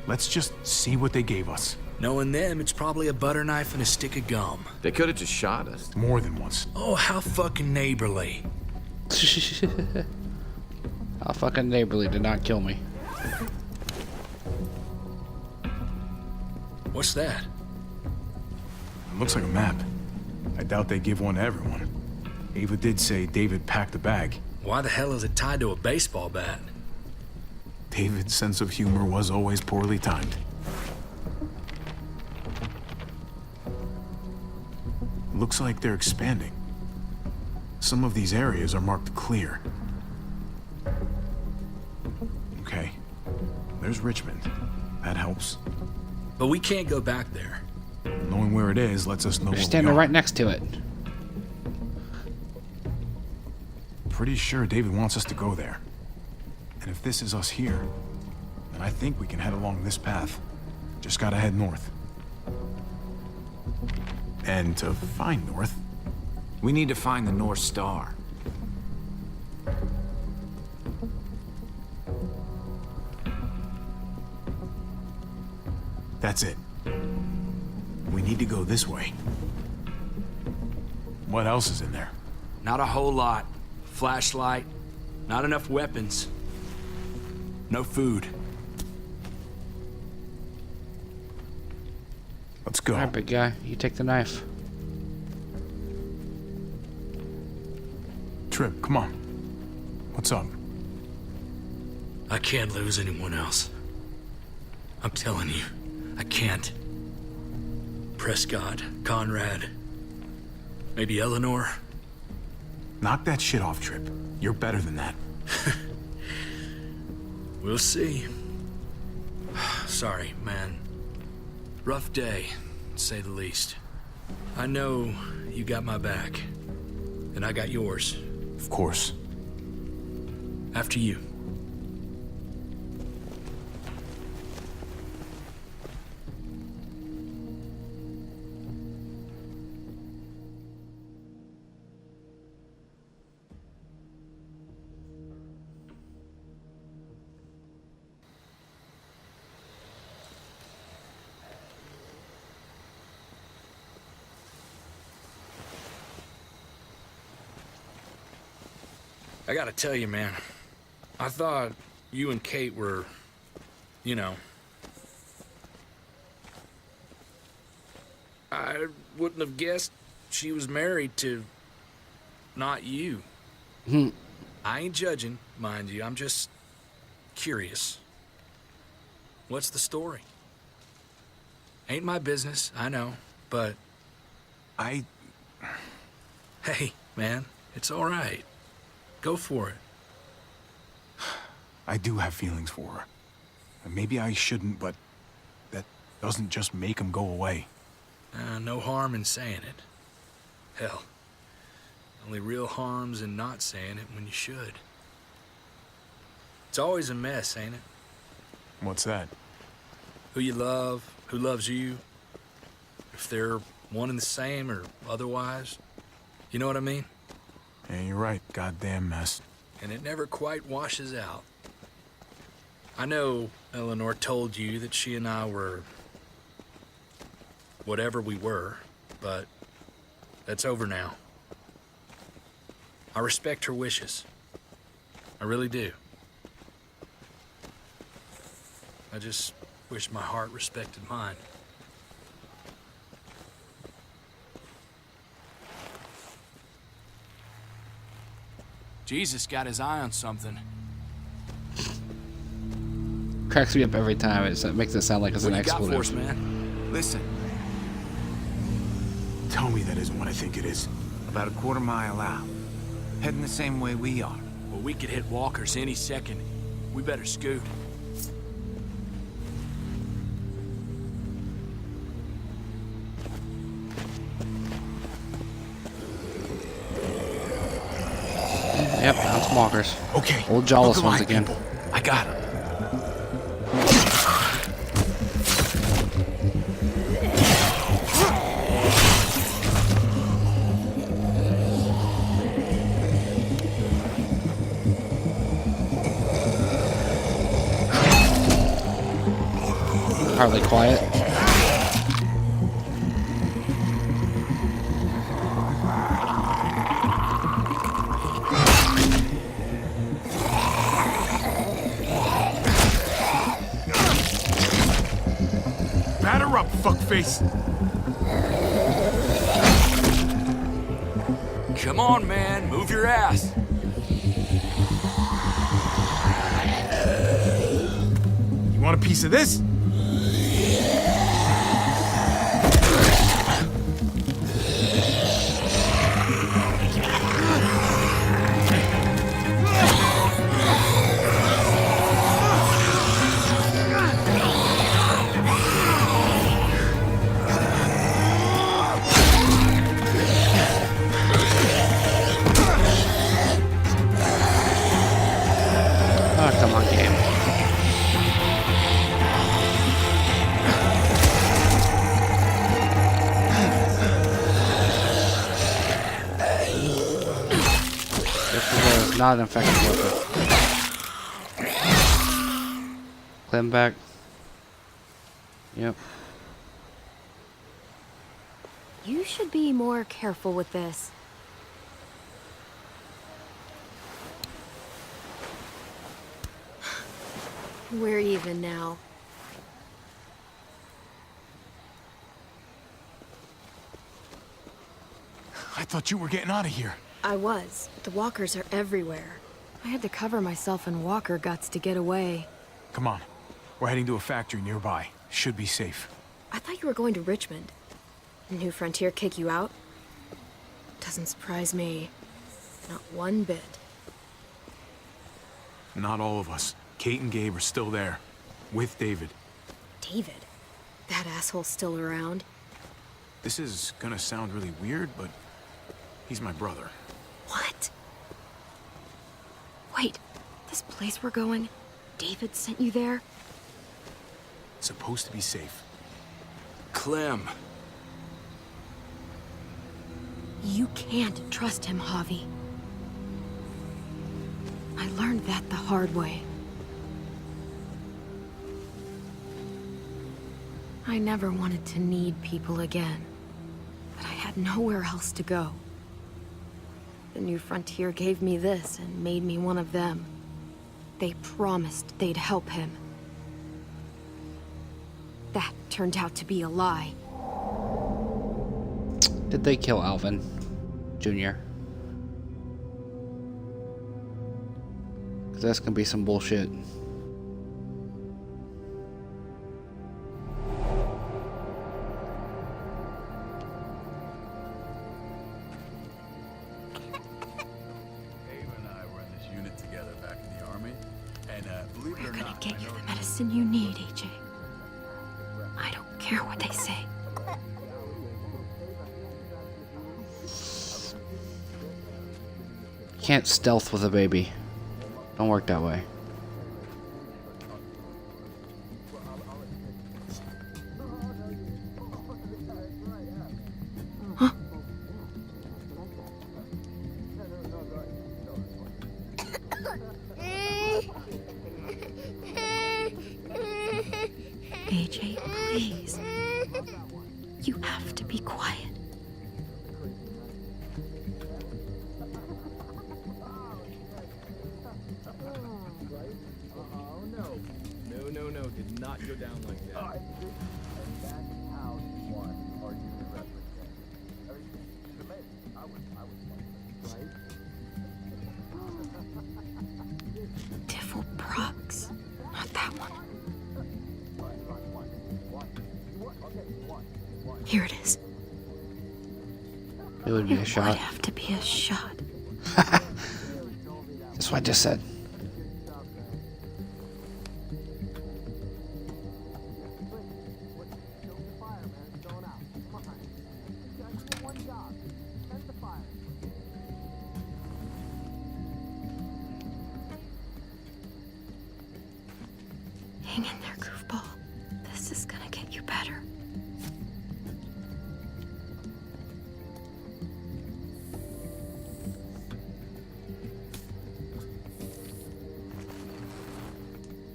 [SPEAKER 6] Let's just see what they gave us.
[SPEAKER 10] Knowing them, it's probably a butter knife and a stick of gum.
[SPEAKER 14] They could have just shot us.
[SPEAKER 6] More than once.
[SPEAKER 10] Oh, how fucking neighborly.
[SPEAKER 1] How fucking neighborly did not kill me.
[SPEAKER 10] What's that?
[SPEAKER 6] It looks like a map. I doubt they give one to everyone. Ava did say David packed a bag.
[SPEAKER 10] Why the hell is it tied to a baseball bat?
[SPEAKER 6] David's sense of humor was always poorly timed. Looks like they're expanding. Some of these areas are marked clear. Okay. There's Richmond. That helps.
[SPEAKER 10] But we can't go back there.
[SPEAKER 6] Knowing where it is lets us know
[SPEAKER 1] They're
[SPEAKER 6] where
[SPEAKER 1] standing
[SPEAKER 6] we are.
[SPEAKER 1] right next to it.
[SPEAKER 6] Pretty sure David wants us to go there. And if this is us here, then I think we can head along this path. Just gotta head north. And to find north,
[SPEAKER 5] We need to find the North Star.
[SPEAKER 6] that's it. We need to go this way. What else is in there?
[SPEAKER 10] Not a whole lot. Flashlight. Not enough weapons. No food.
[SPEAKER 6] Let's go.
[SPEAKER 1] Alright, big guy. You take the knife.
[SPEAKER 6] Trip, come on. What's up?
[SPEAKER 10] I can't lose anyone else. I'm telling you, I can't. Prescott, Conrad, maybe Eleanor.
[SPEAKER 6] Knock that shit off, Trip. You're better than that.
[SPEAKER 10] We'll see. Sorry, man. Rough day, to say the least. I know you got my back, and I got yours.
[SPEAKER 6] Of course.
[SPEAKER 10] After you. I gotta tell you, man, I thought you and Kate were, you know... I wouldn't have guessed she was married to... not you. I ain't judging, mind you, I'm just... curious. What's the story? Ain't my business, I know, but... Hey, man, it's all right. Go for it.
[SPEAKER 6] I do have feelings for her. And maybe I shouldn't, but that doesn't just make them go away.
[SPEAKER 10] No harm in saying it. Hell, only real harm's in not saying it when you should. It's always a mess, ain't it?
[SPEAKER 6] What's that?
[SPEAKER 10] Who you love, who loves you, if they're one and the same or otherwise. You know what I mean?
[SPEAKER 6] Yeah, you're right. Goddamn mess.
[SPEAKER 10] And it never quite washes out. I know Eleanor told you that she and I were... whatever we were, but that's over now. I respect her wishes. I really do. I just wish my heart respected mine. Jesus got his eye on something.
[SPEAKER 1] Cracks me up every time. It makes it sound like it's an expletive.
[SPEAKER 10] What you got for us, man?
[SPEAKER 6] Listen. Tell me that isn't what I think it is.
[SPEAKER 5] about a quarter mile out. Heading the same way we are.
[SPEAKER 10] Well, we could hit walkers any second. We better scoot.
[SPEAKER 1] Yep, found some walkers.
[SPEAKER 5] Okay.
[SPEAKER 1] Old Jawless
[SPEAKER 5] look
[SPEAKER 1] ones
[SPEAKER 5] alive,
[SPEAKER 1] again.
[SPEAKER 5] people. I got him.
[SPEAKER 1] Hardly quiet.
[SPEAKER 6] Batter up, fuckface.
[SPEAKER 10] Come on, man. Move your ass.
[SPEAKER 6] You want a piece of this?
[SPEAKER 1] Oh, come on, game. This is not an effective weapon. Climb back. Yep.
[SPEAKER 7] You should be more careful with this. We're even now.
[SPEAKER 6] I thought you were getting out of here.
[SPEAKER 12] I was, but the walkers are everywhere. I had to cover myself in walker guts to get away.
[SPEAKER 6] Come on. We're heading to a factory nearby. Should be safe.
[SPEAKER 12] I thought you were going to Richmond. New Frontier kick you out? Doesn't surprise me. Not one bit.
[SPEAKER 6] Not all of us. Kate and Gabe are still there. With David.
[SPEAKER 12] David? That asshole's still around?
[SPEAKER 6] This is gonna sound really weird, but he's my brother.
[SPEAKER 12] What? Wait, this place we're going, David sent you there?
[SPEAKER 6] It's supposed to be safe.
[SPEAKER 10] Clem.
[SPEAKER 12] You can't trust him, Javi. I learned that the hard way. I never wanted to need people again, but I had nowhere else to go. The New Frontier gave me this and made me one of them. They promised they'd help him. That turned out to be a lie.
[SPEAKER 1] Did they kill Alvin Jr.? Because that's gonna be some bullshit.
[SPEAKER 12] We're gonna get you the medicine you need, AJ. I don't care what they say.
[SPEAKER 1] Can't stealth with a baby. Don't work that way.
[SPEAKER 12] Huh? AJ, please. You have to be quiet.
[SPEAKER 17] No, did not go down like that.
[SPEAKER 12] Tiffle Prox. Not that one. Here it is.
[SPEAKER 1] It would be a shot.
[SPEAKER 12] It would have to be a shot.
[SPEAKER 1] That's what I just said.
[SPEAKER 12] Hang in there, goofball. This is gonna get you better.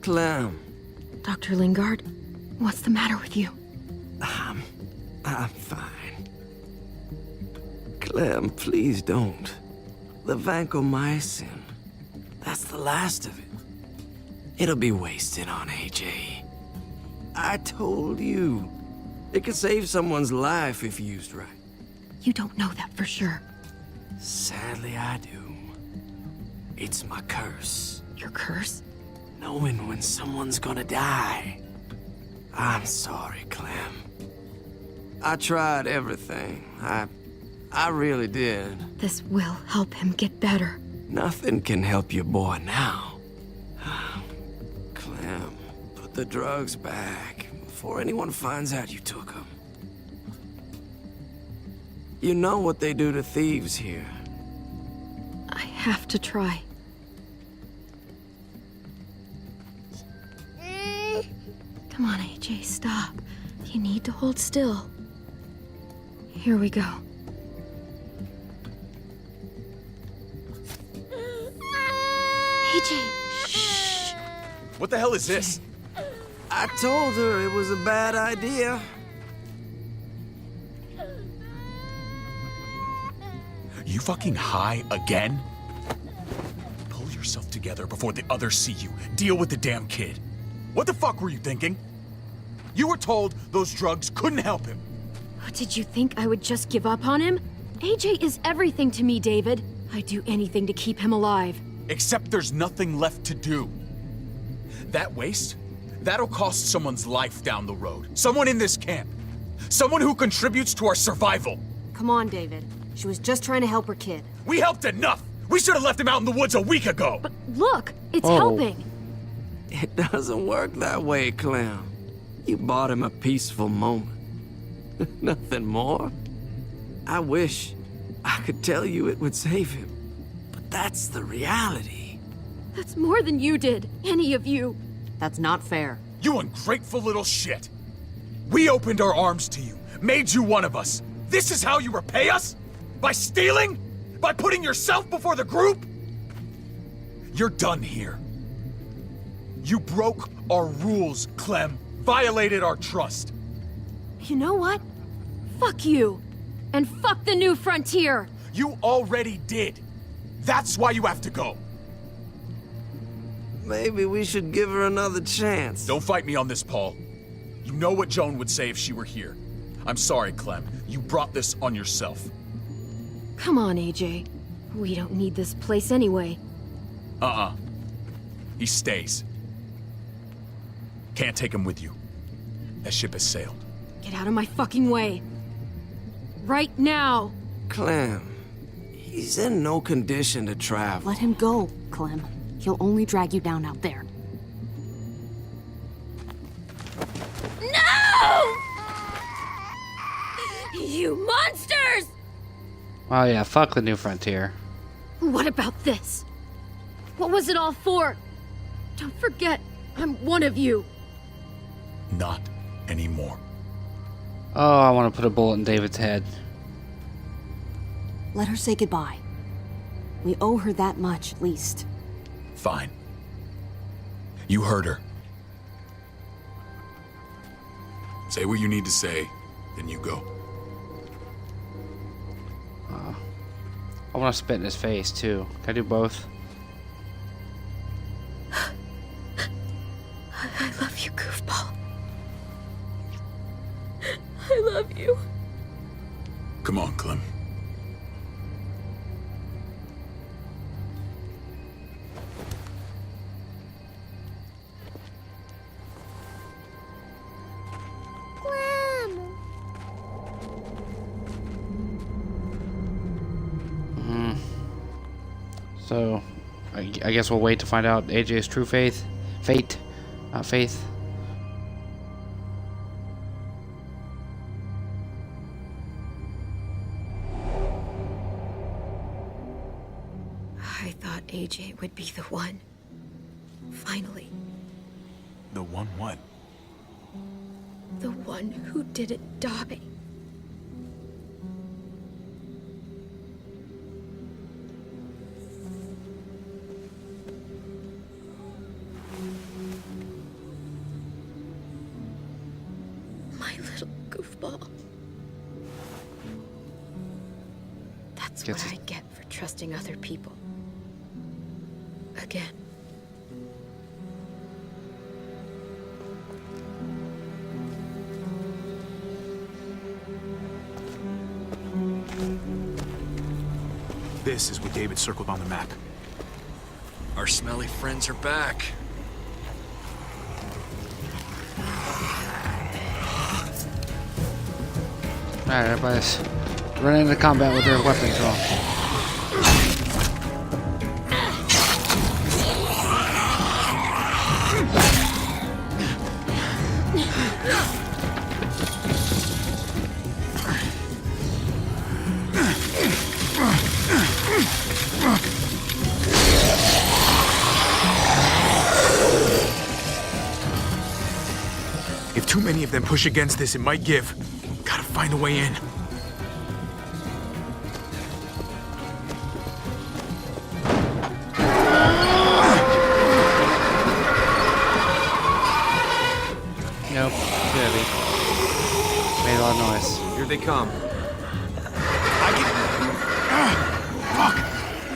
[SPEAKER 14] Clem.
[SPEAKER 12] Dr. Lingard, what's the matter with you?
[SPEAKER 14] I'm fine. Clem, please don't. The vancomycin. That's the last of it. It'll be wasted on AJ. I told you. It could save someone's life if used right.
[SPEAKER 12] You don't know that for sure.
[SPEAKER 14] Sadly, I do. It's my curse.
[SPEAKER 12] Your curse?
[SPEAKER 14] Knowing when someone's gonna die. I'm sorry, Clem. I tried everything. I really did.
[SPEAKER 12] This will help him get better.
[SPEAKER 14] Nothing can help your boy now. Clem, put the drugs back before anyone finds out you took them. You know what they do to thieves here.
[SPEAKER 12] I have to try. Come on, AJ, stop. You need to hold still. Here we go. AJ, shh.
[SPEAKER 6] What the hell is this?
[SPEAKER 14] I told her it was a bad idea.
[SPEAKER 6] You fucking high again? Pull yourself together before the others see you. Deal with the damn kid. What the fuck were you thinking? You were told those drugs couldn't help him.
[SPEAKER 12] Did you think I would just give up on him? AJ is everything to me, David. I'd do anything to keep him alive.
[SPEAKER 6] Except there's nothing left to do. That waste? That'll cost someone's life down the road. Someone in this camp. Someone who contributes to our survival.
[SPEAKER 18] Come on, David. She was just trying to help her kid.
[SPEAKER 6] We helped enough! We should have left him out in the woods a week ago!
[SPEAKER 12] But look, it's helping.
[SPEAKER 14] It doesn't work that way, Clem. You bought him a peaceful moment. Nothing more. I wish I could tell you it would save him. But that's the reality.
[SPEAKER 12] That's more than you did, any of you.
[SPEAKER 18] That's not fair.
[SPEAKER 6] You ungrateful little shit! We opened our arms to you, made you one of us. This is how you repay us? By stealing? By putting yourself before the group? You're done here. You broke our rules, Clem. Violated our trust.
[SPEAKER 12] You know what? Fuck you. And fuck the New Frontier.
[SPEAKER 6] You already did. That's why you have to go.
[SPEAKER 14] Maybe we should give her another chance.
[SPEAKER 6] Don't fight me on this, Paul. You know what Joan would say if she were here. I'm sorry, Clem. You brought this on yourself.
[SPEAKER 12] Come on, AJ. We don't need this place anyway.
[SPEAKER 6] He stays. Can't take him with you. That ship has sailed.
[SPEAKER 12] Get out of my fucking way. Right now.
[SPEAKER 14] Clem, he's in no condition to travel.
[SPEAKER 18] Let him go, Clem. He'll only drag you down out there.
[SPEAKER 12] No! You monsters!
[SPEAKER 1] Oh yeah, fuck the New Frontier.
[SPEAKER 12] What about this? What was it all for? Don't forget, I'm one of you.
[SPEAKER 6] Not anymore.
[SPEAKER 1] Oh, I want to put a bullet in David's head.
[SPEAKER 18] Let her say goodbye. We owe her that much, at least.
[SPEAKER 6] Fine. You heard her.
[SPEAKER 8] Say what you need to say, then you go.
[SPEAKER 1] I want to spit in his face, too. Can I do both?
[SPEAKER 12] I love you, goofball. I love you.
[SPEAKER 8] Come on, Clem.
[SPEAKER 1] So, I guess we'll wait to find out AJ's true fate, not faith.
[SPEAKER 12] I thought AJ would be the one. Finally.
[SPEAKER 6] The one what?
[SPEAKER 12] The one who didn't die. My little goofball. That's what I get for trusting other people. Again.
[SPEAKER 6] This is what David circled on the map.
[SPEAKER 10] Our smelly friends are back.
[SPEAKER 1] Alright, everybody's running into combat with their weapons drawn.
[SPEAKER 6] If too many of them push against this, it might give. Gotta find a way in.
[SPEAKER 1] Nope, too heavy. Made a lot of noise.
[SPEAKER 14] Here they come.
[SPEAKER 6] Fuck!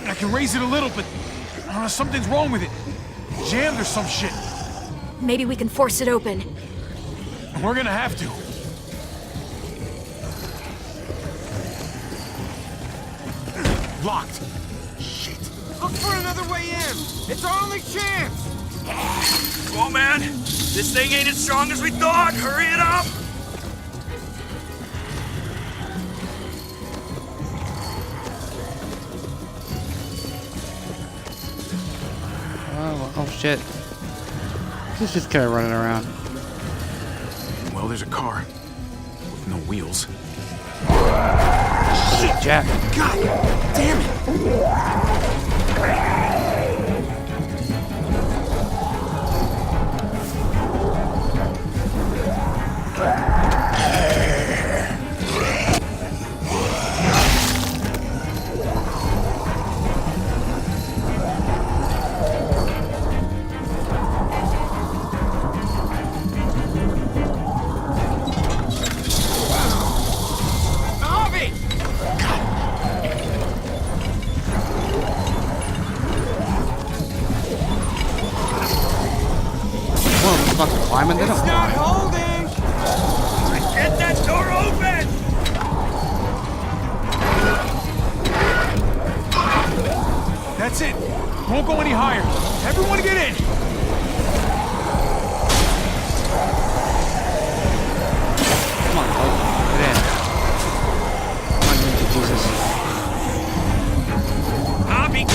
[SPEAKER 6] I can raise it a little, but I don't know, something's wrong with it. Jammed or some shit.
[SPEAKER 12] Maybe we can force it open.
[SPEAKER 6] We're gonna have to. Locked. Shit.
[SPEAKER 3] Look for another way in. It's our only chance.
[SPEAKER 10] Come on, man. This thing ain't as strong as we thought. Hurry it up.
[SPEAKER 1] Oh shit. He's just kind of running around.
[SPEAKER 6] Well, there's a car. With no wheels.
[SPEAKER 1] Shit, Jack.
[SPEAKER 6] God damn it!
[SPEAKER 1] Fucking climbing. They don't.
[SPEAKER 3] It's not holding.
[SPEAKER 10] Get that door open.
[SPEAKER 6] That's it. Won't go any higher. Everyone get in.
[SPEAKER 1] Come on, Pope. Get in. Come on, Ninja Jesus.
[SPEAKER 10] Abby, go.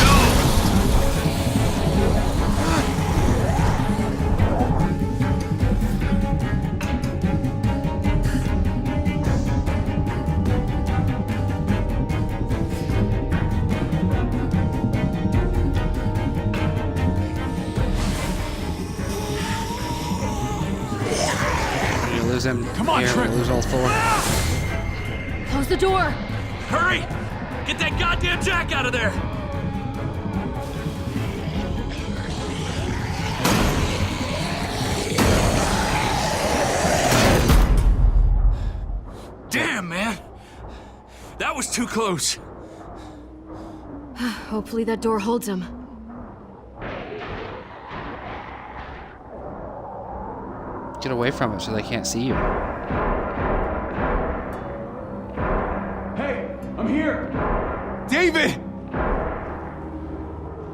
[SPEAKER 1] Lose him.
[SPEAKER 6] Come on,
[SPEAKER 1] here,
[SPEAKER 6] Trick.
[SPEAKER 1] we'll lose all four.
[SPEAKER 12] Close the door.
[SPEAKER 10] Hurry. Get that goddamn Jack out of there. Damn, man. That was too close.
[SPEAKER 12] Hopefully that door holds him.
[SPEAKER 1] Get away from it so they can't see you.
[SPEAKER 6] Hey, I'm here. David!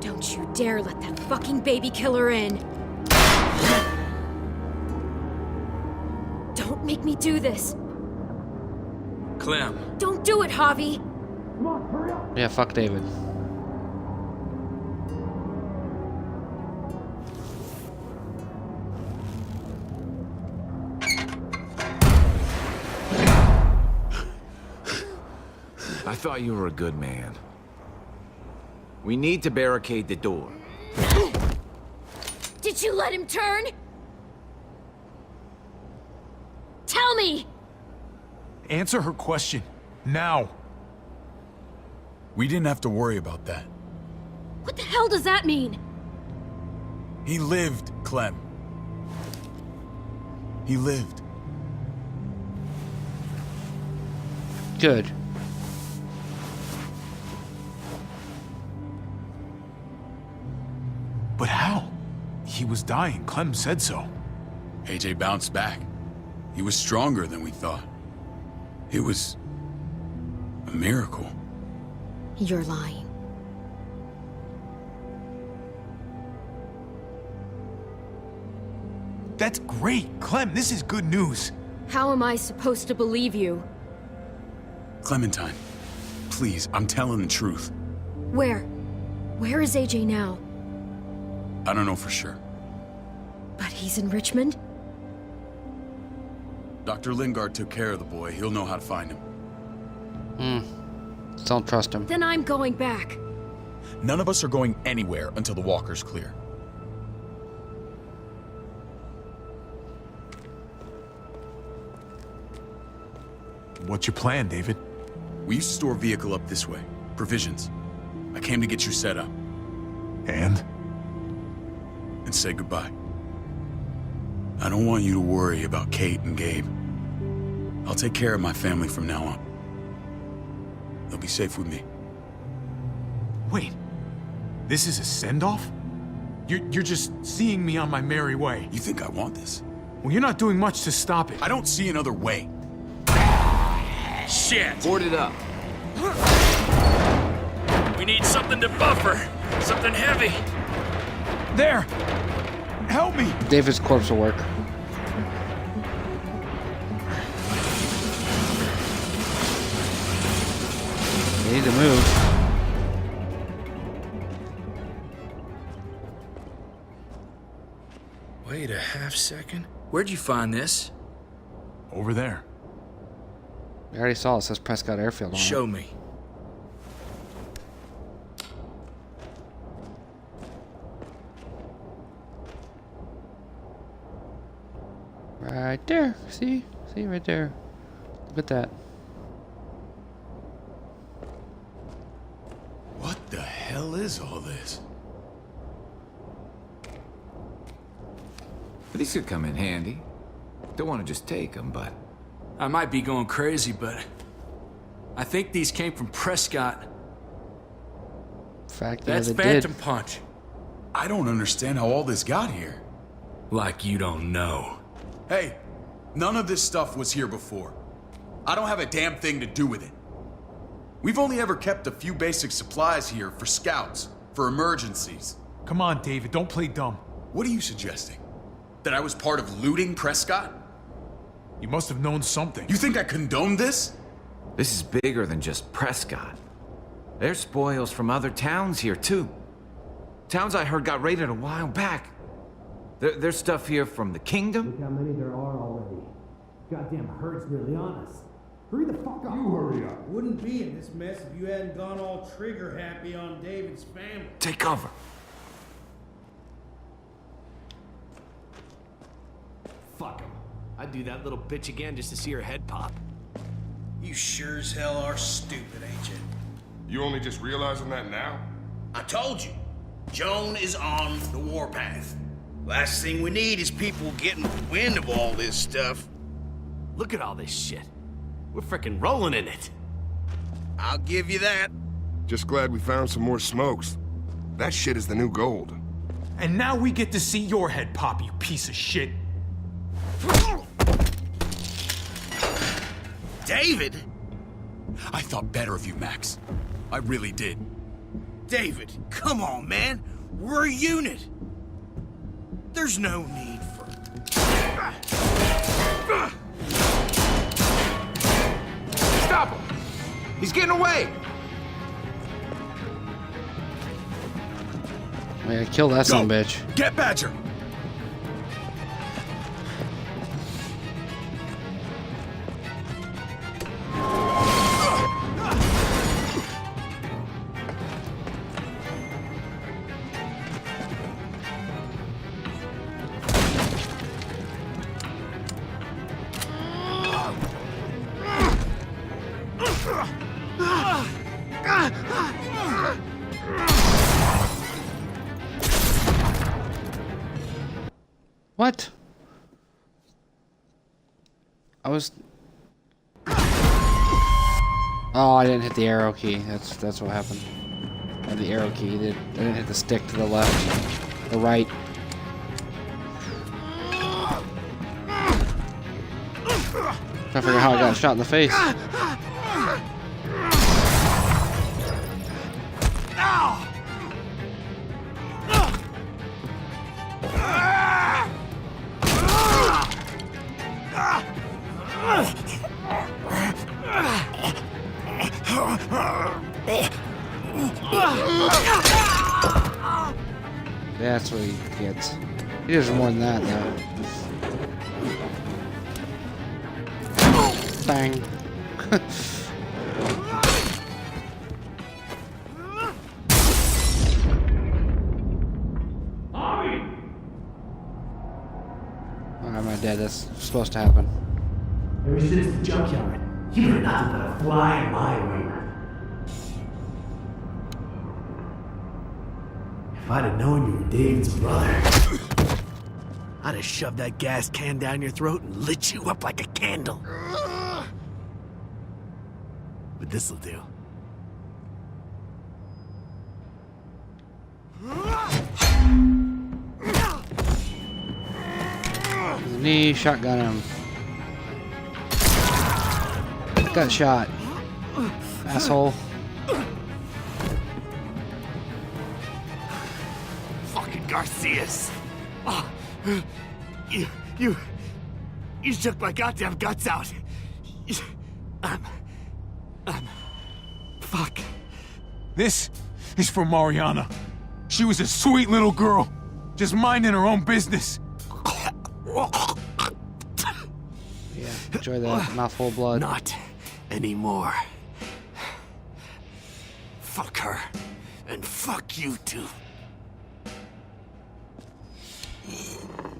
[SPEAKER 12] Don't you dare let that fucking baby killer in. Don't make me do this.
[SPEAKER 10] Clem.
[SPEAKER 12] Don't do it, Javi.
[SPEAKER 1] Yeah, fuck David.
[SPEAKER 5] I thought you were a good man. We need to barricade the door.
[SPEAKER 7] Did you let him turn? Tell me!
[SPEAKER 6] Answer her question. Now.
[SPEAKER 8] We didn't have to worry about that.
[SPEAKER 7] What the hell does that mean?
[SPEAKER 8] He lived, Clem. He lived.
[SPEAKER 1] Good.
[SPEAKER 6] But how? He was dying. Clem said so.
[SPEAKER 8] AJ bounced back. He was stronger than we thought. It was a miracle.
[SPEAKER 12] You're lying.
[SPEAKER 6] That's great. Clem, this is good news.
[SPEAKER 12] How am I supposed to believe you?
[SPEAKER 8] Clementine, please, I'm telling the truth.
[SPEAKER 12] Where? Where is AJ now?
[SPEAKER 8] I don't know for sure.
[SPEAKER 12] But he's in Richmond?
[SPEAKER 8] Dr. Lingard took care of the boy. He'll know how to find him.
[SPEAKER 1] Don't trust him.
[SPEAKER 12] Then I'm going back.
[SPEAKER 8] None of us are going anywhere until the walker's clear.
[SPEAKER 6] What's your plan, David?
[SPEAKER 8] We used to store a vehicle up this way. Provisions. I came to get you set up.
[SPEAKER 6] And?
[SPEAKER 8] And say goodbye. I don't want you to worry about Kate and Gabe. I'll take care of my family from now on. They'll be safe with me.
[SPEAKER 6] Wait. This is a send-off? You're just seeing me on my merry way.
[SPEAKER 8] You think I want this?
[SPEAKER 6] Well, you're not doing much to stop it.
[SPEAKER 8] I don't see another way.
[SPEAKER 10] Shit!
[SPEAKER 14] Board it up.
[SPEAKER 10] We need something to buffer. Something heavy.
[SPEAKER 6] There! Help me!
[SPEAKER 1] David's corpse will work. You need to move.
[SPEAKER 10] Wait a half second. Where'd you find this?
[SPEAKER 6] Over there.
[SPEAKER 1] We already saw it says Prescott Airfield on it.
[SPEAKER 10] Show me.
[SPEAKER 1] Right there. See? See right there. Look at that.
[SPEAKER 8] What the hell is all this?
[SPEAKER 5] These could come in handy. Don't want to just take them, but...
[SPEAKER 10] I might be going crazy, but I think these came from Prescott.
[SPEAKER 1] Fact,
[SPEAKER 10] That's
[SPEAKER 1] they
[SPEAKER 10] Phantom
[SPEAKER 1] did.
[SPEAKER 10] Punch.
[SPEAKER 8] I don't understand how all this got here.
[SPEAKER 10] Like you don't know.
[SPEAKER 8] Hey, none of this stuff was here before. I don't have a damn thing to do with it. We've only ever kept a few basic supplies here for scouts, for emergencies.
[SPEAKER 6] Come on, David, don't play dumb.
[SPEAKER 8] What are you suggesting? That I was part of looting Prescott?
[SPEAKER 6] You must have known something.
[SPEAKER 8] You think I condoned this?
[SPEAKER 5] This is bigger than just Prescott. There's spoils from other towns here, too. Towns I heard got raided a while back. There's stuff here from the kingdom.
[SPEAKER 19] Look how many there are already. Goddamn herd's nearly on us. Hurry the fuck up.
[SPEAKER 20] You hurry up. Wouldn't be in this mess if you hadn't gone all trigger happy on David's family.
[SPEAKER 5] Take cover.
[SPEAKER 19] Fuck him. I'd do that little bitch again just to see her head pop.
[SPEAKER 20] You sure as hell are stupid, ain't you?
[SPEAKER 21] You only just realizing that now?
[SPEAKER 20] I told you. Joan is on the warpath. Last thing we need is people getting wind of all this stuff.
[SPEAKER 19] Look at all this shit. We're frickin' rolling in it.
[SPEAKER 20] I'll give you that.
[SPEAKER 21] Just glad we found some more smokes. That shit is the new gold.
[SPEAKER 6] And now we get to see your head pop, you piece of shit.
[SPEAKER 20] David?
[SPEAKER 8] I thought better of you, Max. I really did.
[SPEAKER 20] David, come on, man. We're a unit. There's no need for...
[SPEAKER 5] Stop him! He's getting away!
[SPEAKER 1] Yeah, kill that son of a bitch.
[SPEAKER 8] Get Badger!
[SPEAKER 1] What? I was... Oh, I didn't hit the arrow key. That's what happened. Or the arrow key. I didn't hit the stick to the left. The right. I figure out how I got shot in the face. That's what he gets. He does more than that, though. Bang. Why am I dead? That's supposed to happen.
[SPEAKER 19] Ever since the junkyard, you were nothing but a fly in my ointment. If I'd have known you were David's brother, I'd have shoved that gas can down your throat and lit you up like a candle. But this'll do.
[SPEAKER 1] Knee, shotgun him. Got shot. Asshole.
[SPEAKER 19] Fucking Garcias. Oh, you shook my goddamn guts out.
[SPEAKER 6] Fuck. This is for Mariana. She was a sweet little girl, just minding her own business.
[SPEAKER 1] Yeah, enjoy that mouthful of blood.
[SPEAKER 19] Not anymore. Fuck her. And fuck you too.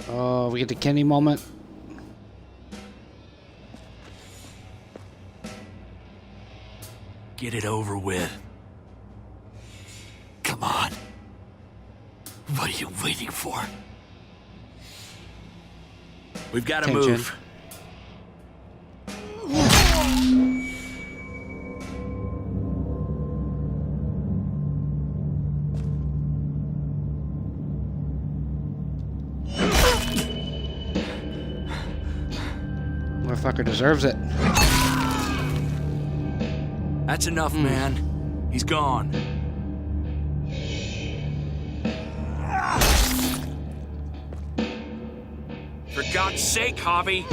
[SPEAKER 1] Oh, we get the Kenny moment.
[SPEAKER 19] Get it over with. Come on. What are you waiting for?
[SPEAKER 10] We've got to
[SPEAKER 1] Attention.
[SPEAKER 10] move.
[SPEAKER 1] Motherfucker deserves it.
[SPEAKER 10] That's enough, man. He's gone. For God's sake, Javi.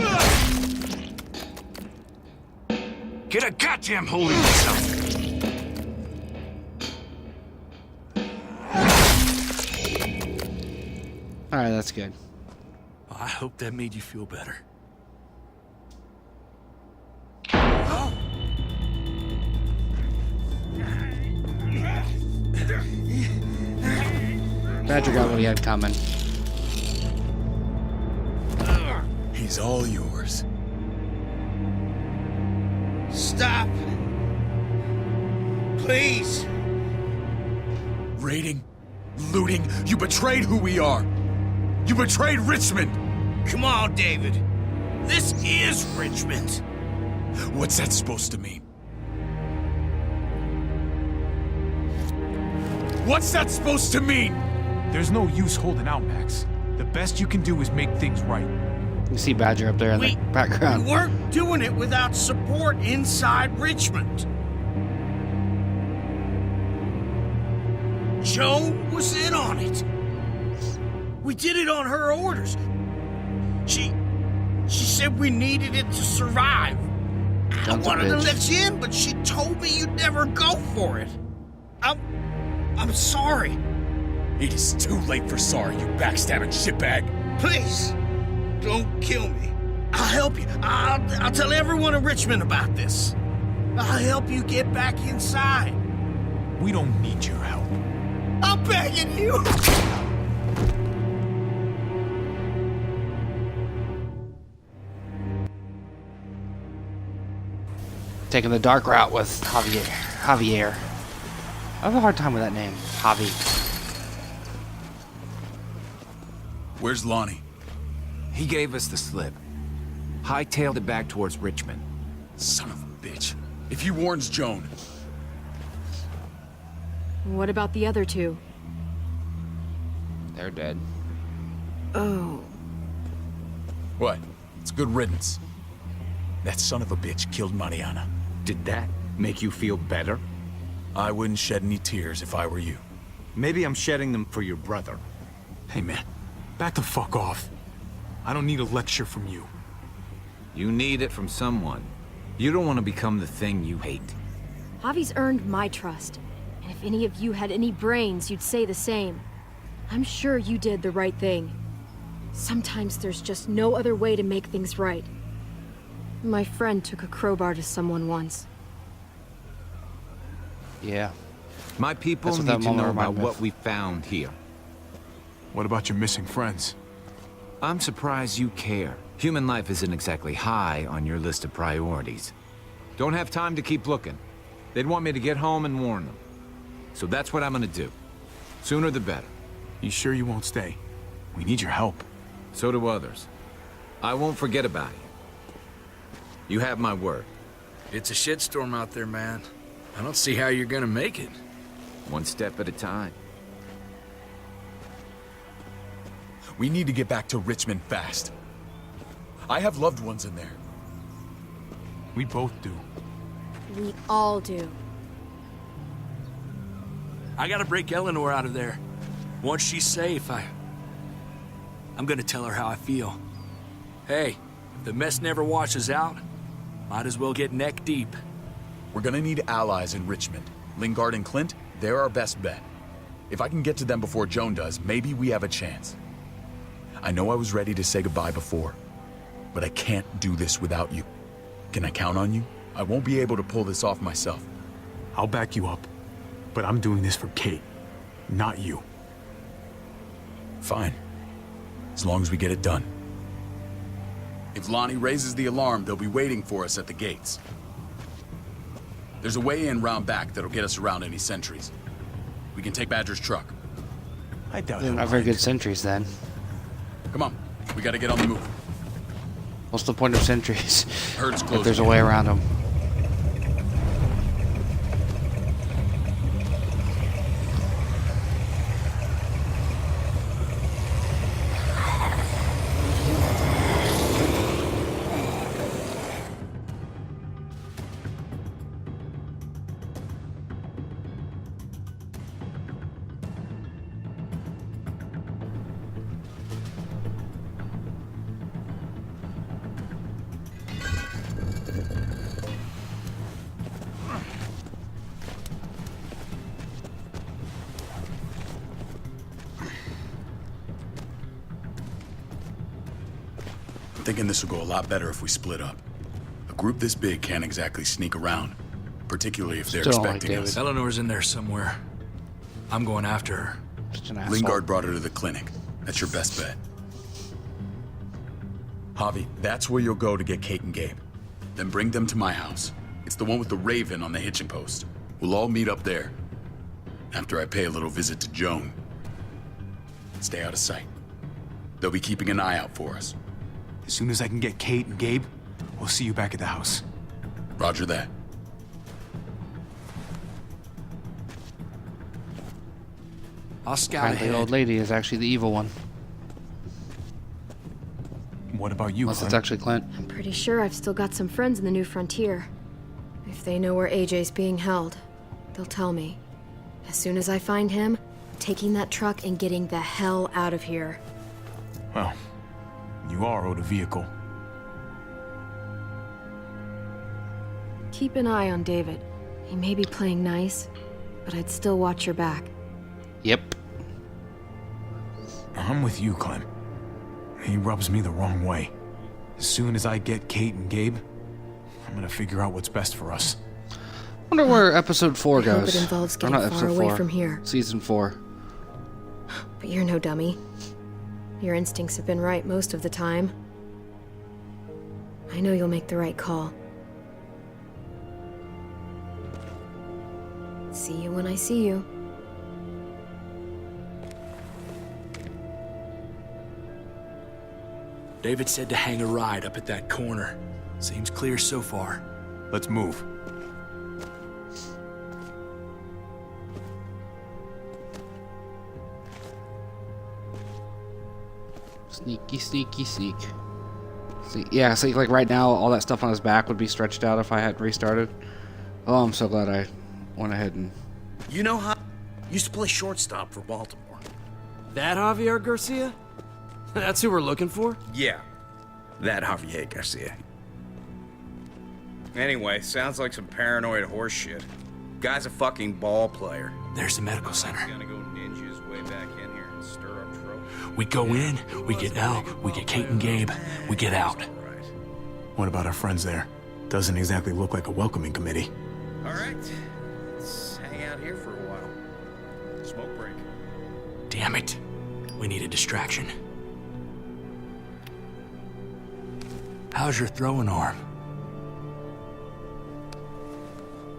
[SPEAKER 10] Get a goddamn hold of yourself.
[SPEAKER 1] Alright, that's good.
[SPEAKER 10] I hope that made you feel better.
[SPEAKER 1] Badger got what he had coming.
[SPEAKER 6] He's all yours.
[SPEAKER 20] Stop! Please!
[SPEAKER 6] Raiding, looting, you betrayed who we are. You betrayed Richmond.
[SPEAKER 20] Come on, David. This is Richmond.
[SPEAKER 6] What's that supposed to mean? What's that supposed to mean? There's no use holding out, Max. The best you can do is make things right.
[SPEAKER 1] You see Badger up there in the background.
[SPEAKER 20] We weren't doing it without support inside Richmond. Joan was in on it. We did it on her orders. She said we needed it to survive. I wanted to let you in, but she told me you'd never go for it. I'm sorry.
[SPEAKER 6] It is too late for sorry, you backstabbing shitbag.
[SPEAKER 20] Please, don't kill me. I'll help you. I'll tell everyone in Richmond about this. I'll help you get back inside.
[SPEAKER 6] We don't need your help.
[SPEAKER 20] I'm begging you.
[SPEAKER 1] Taking the dark route with Javier. I have a hard time with that name, Javi.
[SPEAKER 6] Where's Lonnie?
[SPEAKER 5] He gave us the slip. Hightailed it back towards Richmond.
[SPEAKER 8] Son of a bitch. If he warns Joan...
[SPEAKER 12] What about the other two?
[SPEAKER 1] They're dead.
[SPEAKER 12] Oh.
[SPEAKER 8] What? It's good riddance. That son of a bitch killed Mariana.
[SPEAKER 2] Did that make you feel better?
[SPEAKER 8] I wouldn't shed any tears if I were you.
[SPEAKER 2] Maybe I'm shedding them for your brother.
[SPEAKER 6] Hey man, back the fuck off. I don't need a lecture from you.
[SPEAKER 5] You need it from someone. You don't want to become the thing you hate.
[SPEAKER 12] Javi's earned my trust. And if any of you had any brains, you'd say the same. I'm sure you did the right thing. Sometimes there's just no other way to make things right. My friend took a crowbar to someone once.
[SPEAKER 1] Yeah.
[SPEAKER 5] My people
[SPEAKER 1] That's what
[SPEAKER 5] need
[SPEAKER 1] that
[SPEAKER 5] to
[SPEAKER 1] moment
[SPEAKER 5] know about
[SPEAKER 1] reminded me
[SPEAKER 5] what
[SPEAKER 1] of.
[SPEAKER 5] we found here.
[SPEAKER 6] What about your missing friends?
[SPEAKER 5] I'm surprised you care. Human life isn't exactly high on your list of priorities. Don't have time to keep looking. They'd want me to get home and warn them. So that's what I'm gonna do. Sooner the better.
[SPEAKER 6] You sure you won't stay? We need your help.
[SPEAKER 5] So do others. I won't forget about you. You have my word.
[SPEAKER 10] It's a shitstorm out there, man. I don't see how you're gonna make it.
[SPEAKER 5] One step at a time.
[SPEAKER 8] We need to get back to Richmond fast. I have loved ones in there.
[SPEAKER 6] We both do.
[SPEAKER 12] We all do.
[SPEAKER 10] I gotta break Eleanor out of there. Once she's safe, I'm gonna tell her how I feel. Hey, if the mess never washes out, might as well get neck deep.
[SPEAKER 8] We're gonna need allies in Richmond. Lingard and Clint, they're our best bet. If I can get to them before Joan does, maybe we have a chance. I know I was ready to say goodbye before, but I can't do this without you. Can I count on you? I won't be able to pull this off myself.
[SPEAKER 6] I'll back you up, but I'm doing this for Kate, not you.
[SPEAKER 8] Fine. As long as we get it done. If Lonnie raises the alarm, they'll be waiting for us at the gates. There's a way in round back that'll get us around any sentries. We can take Badger's truck.
[SPEAKER 6] I doubt
[SPEAKER 1] They're not very good sentries then.
[SPEAKER 8] Come on, we gotta get on the move.
[SPEAKER 1] What's the point of sentries?
[SPEAKER 8] Herd's
[SPEAKER 1] If
[SPEAKER 8] closing.
[SPEAKER 1] there's a way around them.
[SPEAKER 8] I'm thinking this will go a lot better if we split up. A group this big can't exactly sneak around, particularly if they're
[SPEAKER 1] Still don't like
[SPEAKER 8] expecting us.
[SPEAKER 10] Eleanor's in there somewhere. I'm going after her.
[SPEAKER 1] Such an asshole.
[SPEAKER 8] Lingard brought her to the clinic. That's your best bet. Javi, that's where you'll go to get Kate and Gabe. Then bring them to my house. It's the one with the raven on the hitching post. We'll all meet up there. After I pay a little visit to Joan. Stay out of sight. They'll be keeping an eye out for us.
[SPEAKER 6] As soon as I can get Kate and Gabe, we'll see you back at the house.
[SPEAKER 8] Roger that.
[SPEAKER 10] I'll scout
[SPEAKER 1] Apparently
[SPEAKER 10] ahead.
[SPEAKER 1] the old lady is actually the evil one.
[SPEAKER 6] What about you,
[SPEAKER 1] Unless it's
[SPEAKER 6] Clint?
[SPEAKER 1] actually Clint.
[SPEAKER 12] I'm pretty sure I've still got some friends in the New Frontier. If they know where AJ's being held, they'll tell me. As soon as I find him, taking that truck and getting the hell out of here.
[SPEAKER 6] Well, you are owed a vehicle.
[SPEAKER 12] Keep an eye on David. He may be playing nice, but I'd still watch your back.
[SPEAKER 1] Yep.
[SPEAKER 6] I'm with you, Clem. He rubs me the wrong way. As soon as I get Kate and Gabe, I'm gonna figure out what's best for us.
[SPEAKER 1] Wonder where episode 4
[SPEAKER 12] I hope
[SPEAKER 1] goes.
[SPEAKER 12] it involves
[SPEAKER 1] Or
[SPEAKER 12] getting
[SPEAKER 1] not
[SPEAKER 12] far
[SPEAKER 1] episode
[SPEAKER 12] away
[SPEAKER 1] 4.
[SPEAKER 12] from here.
[SPEAKER 1] Season 4.
[SPEAKER 12] But you're no dummy. Your instincts have been right most of the time. I know you'll make the right call. See you when I see you.
[SPEAKER 10] David said to hang a ride up at that corner. Seems clear so far.
[SPEAKER 2] Let's move.
[SPEAKER 1] Sneaky, sneaky, sneak. See, yeah, see, like right now, all that stuff on his back would be stretched out if I hadn't restarted. Oh, I'm so glad I went ahead and...
[SPEAKER 20] You know how... Used to play shortstop for Baltimore.
[SPEAKER 14] That Javier Garcia? That's who we're looking for?
[SPEAKER 9] Yeah, that Javier Garcia. Anyway, sounds like some paranoid horse shit. Guy's a fucking ball player.
[SPEAKER 10] There's the medical center.
[SPEAKER 9] He's gonna go ninja his way back in here and stir up trouble.
[SPEAKER 10] We go in, we get Elle, we get Kate and Gabe, we get out.
[SPEAKER 13] What about our friends there? Doesn't exactly look like a welcoming committee.
[SPEAKER 9] All right, let's hang out here for a while. Smoke break.
[SPEAKER 10] Damn it. We need a distraction. How's your throwing arm?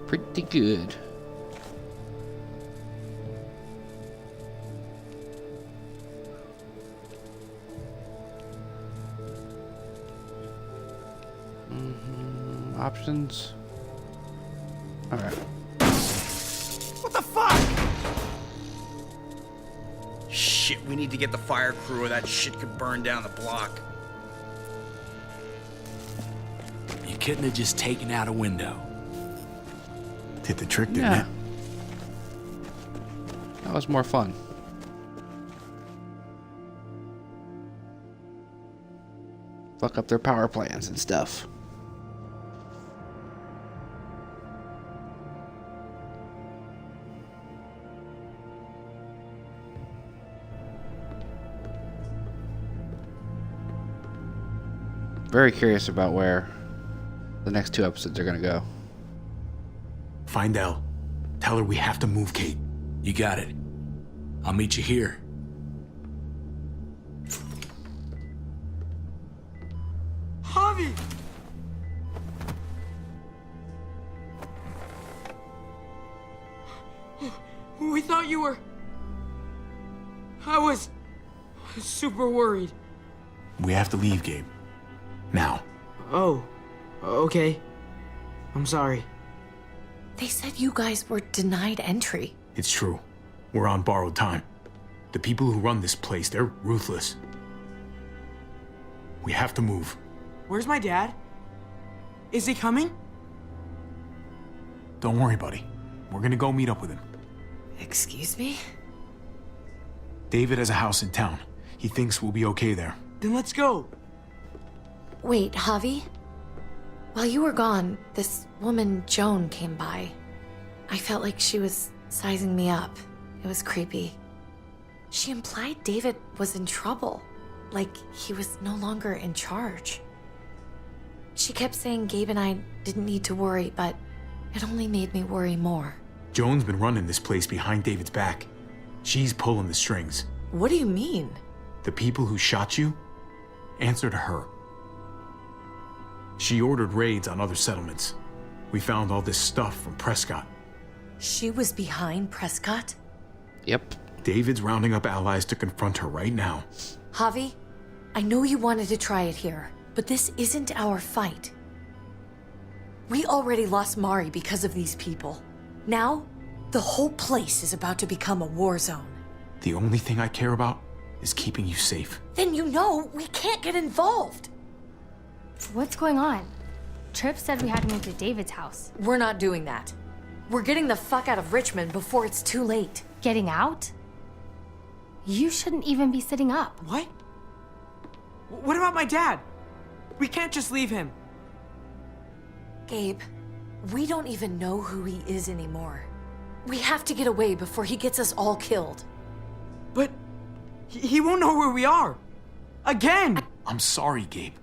[SPEAKER 1] Pretty good. Options. All right.
[SPEAKER 20] What the fuck?
[SPEAKER 9] Shit, we need to get the fire crew or that shit could burn down the block.
[SPEAKER 10] You couldn't have just taken out a window.
[SPEAKER 13] Did the trick, didn't
[SPEAKER 1] Yeah.
[SPEAKER 13] it?
[SPEAKER 1] That was more fun. Fuck up their power plants and stuff. Very curious about where the next 2 episodes are gonna go.
[SPEAKER 13] Find Elle. Tell her we have to move, Kate.
[SPEAKER 10] You got it. I'll meet you here.
[SPEAKER 3] Javi! We thought you were... I was super worried.
[SPEAKER 13] We have to leave, Gabe. Now.
[SPEAKER 3] Oh, okay. I'm sorry.
[SPEAKER 4] They said you guys were denied entry.
[SPEAKER 13] It's true. We're on borrowed time. The people who run this place, they're ruthless. We have to move.
[SPEAKER 3] Where's my dad? Is he coming?
[SPEAKER 13] Don't worry, buddy. We're gonna go meet up with him.
[SPEAKER 4] Excuse me?
[SPEAKER 13] David has a house in town. He thinks we'll be okay there.
[SPEAKER 3] Then let's go.
[SPEAKER 4] Wait, Javi? While you were gone, this woman, Joan, came by. I felt like she was sizing me up. It was creepy. She implied David was in trouble, like he was no longer in charge. She kept saying Gabe and I didn't need to worry, but it only made me worry more.
[SPEAKER 13] Joan's been running this place behind David's back. She's pulling the strings.
[SPEAKER 4] What do you mean?
[SPEAKER 13] The people who shot you answer to her. She ordered raids on other settlements. We found all this stuff from Prescott.
[SPEAKER 4] She was behind Prescott?
[SPEAKER 1] Yep.
[SPEAKER 13] David's rounding up allies to confront her right now.
[SPEAKER 4] Javi, I know you wanted to try it here, but this isn't our fight. We already lost Mari because of these people. Now, the whole place is about to become a war zone.
[SPEAKER 13] The only thing I care about is keeping you safe.
[SPEAKER 4] Then you know we can't get involved.
[SPEAKER 11] What's going on? Tripp said we had to move to David's house.
[SPEAKER 4] We're not doing that. We're getting the fuck out of Richmond before it's too late.
[SPEAKER 11] Getting out? You shouldn't even be sitting up.
[SPEAKER 3] What? What about my dad? We can't just leave him.
[SPEAKER 4] Gabe, we don't even know who he is anymore. We have to get away before he gets us all killed.
[SPEAKER 3] But he won't know where we are. Again!
[SPEAKER 13] I'm sorry, Gabe.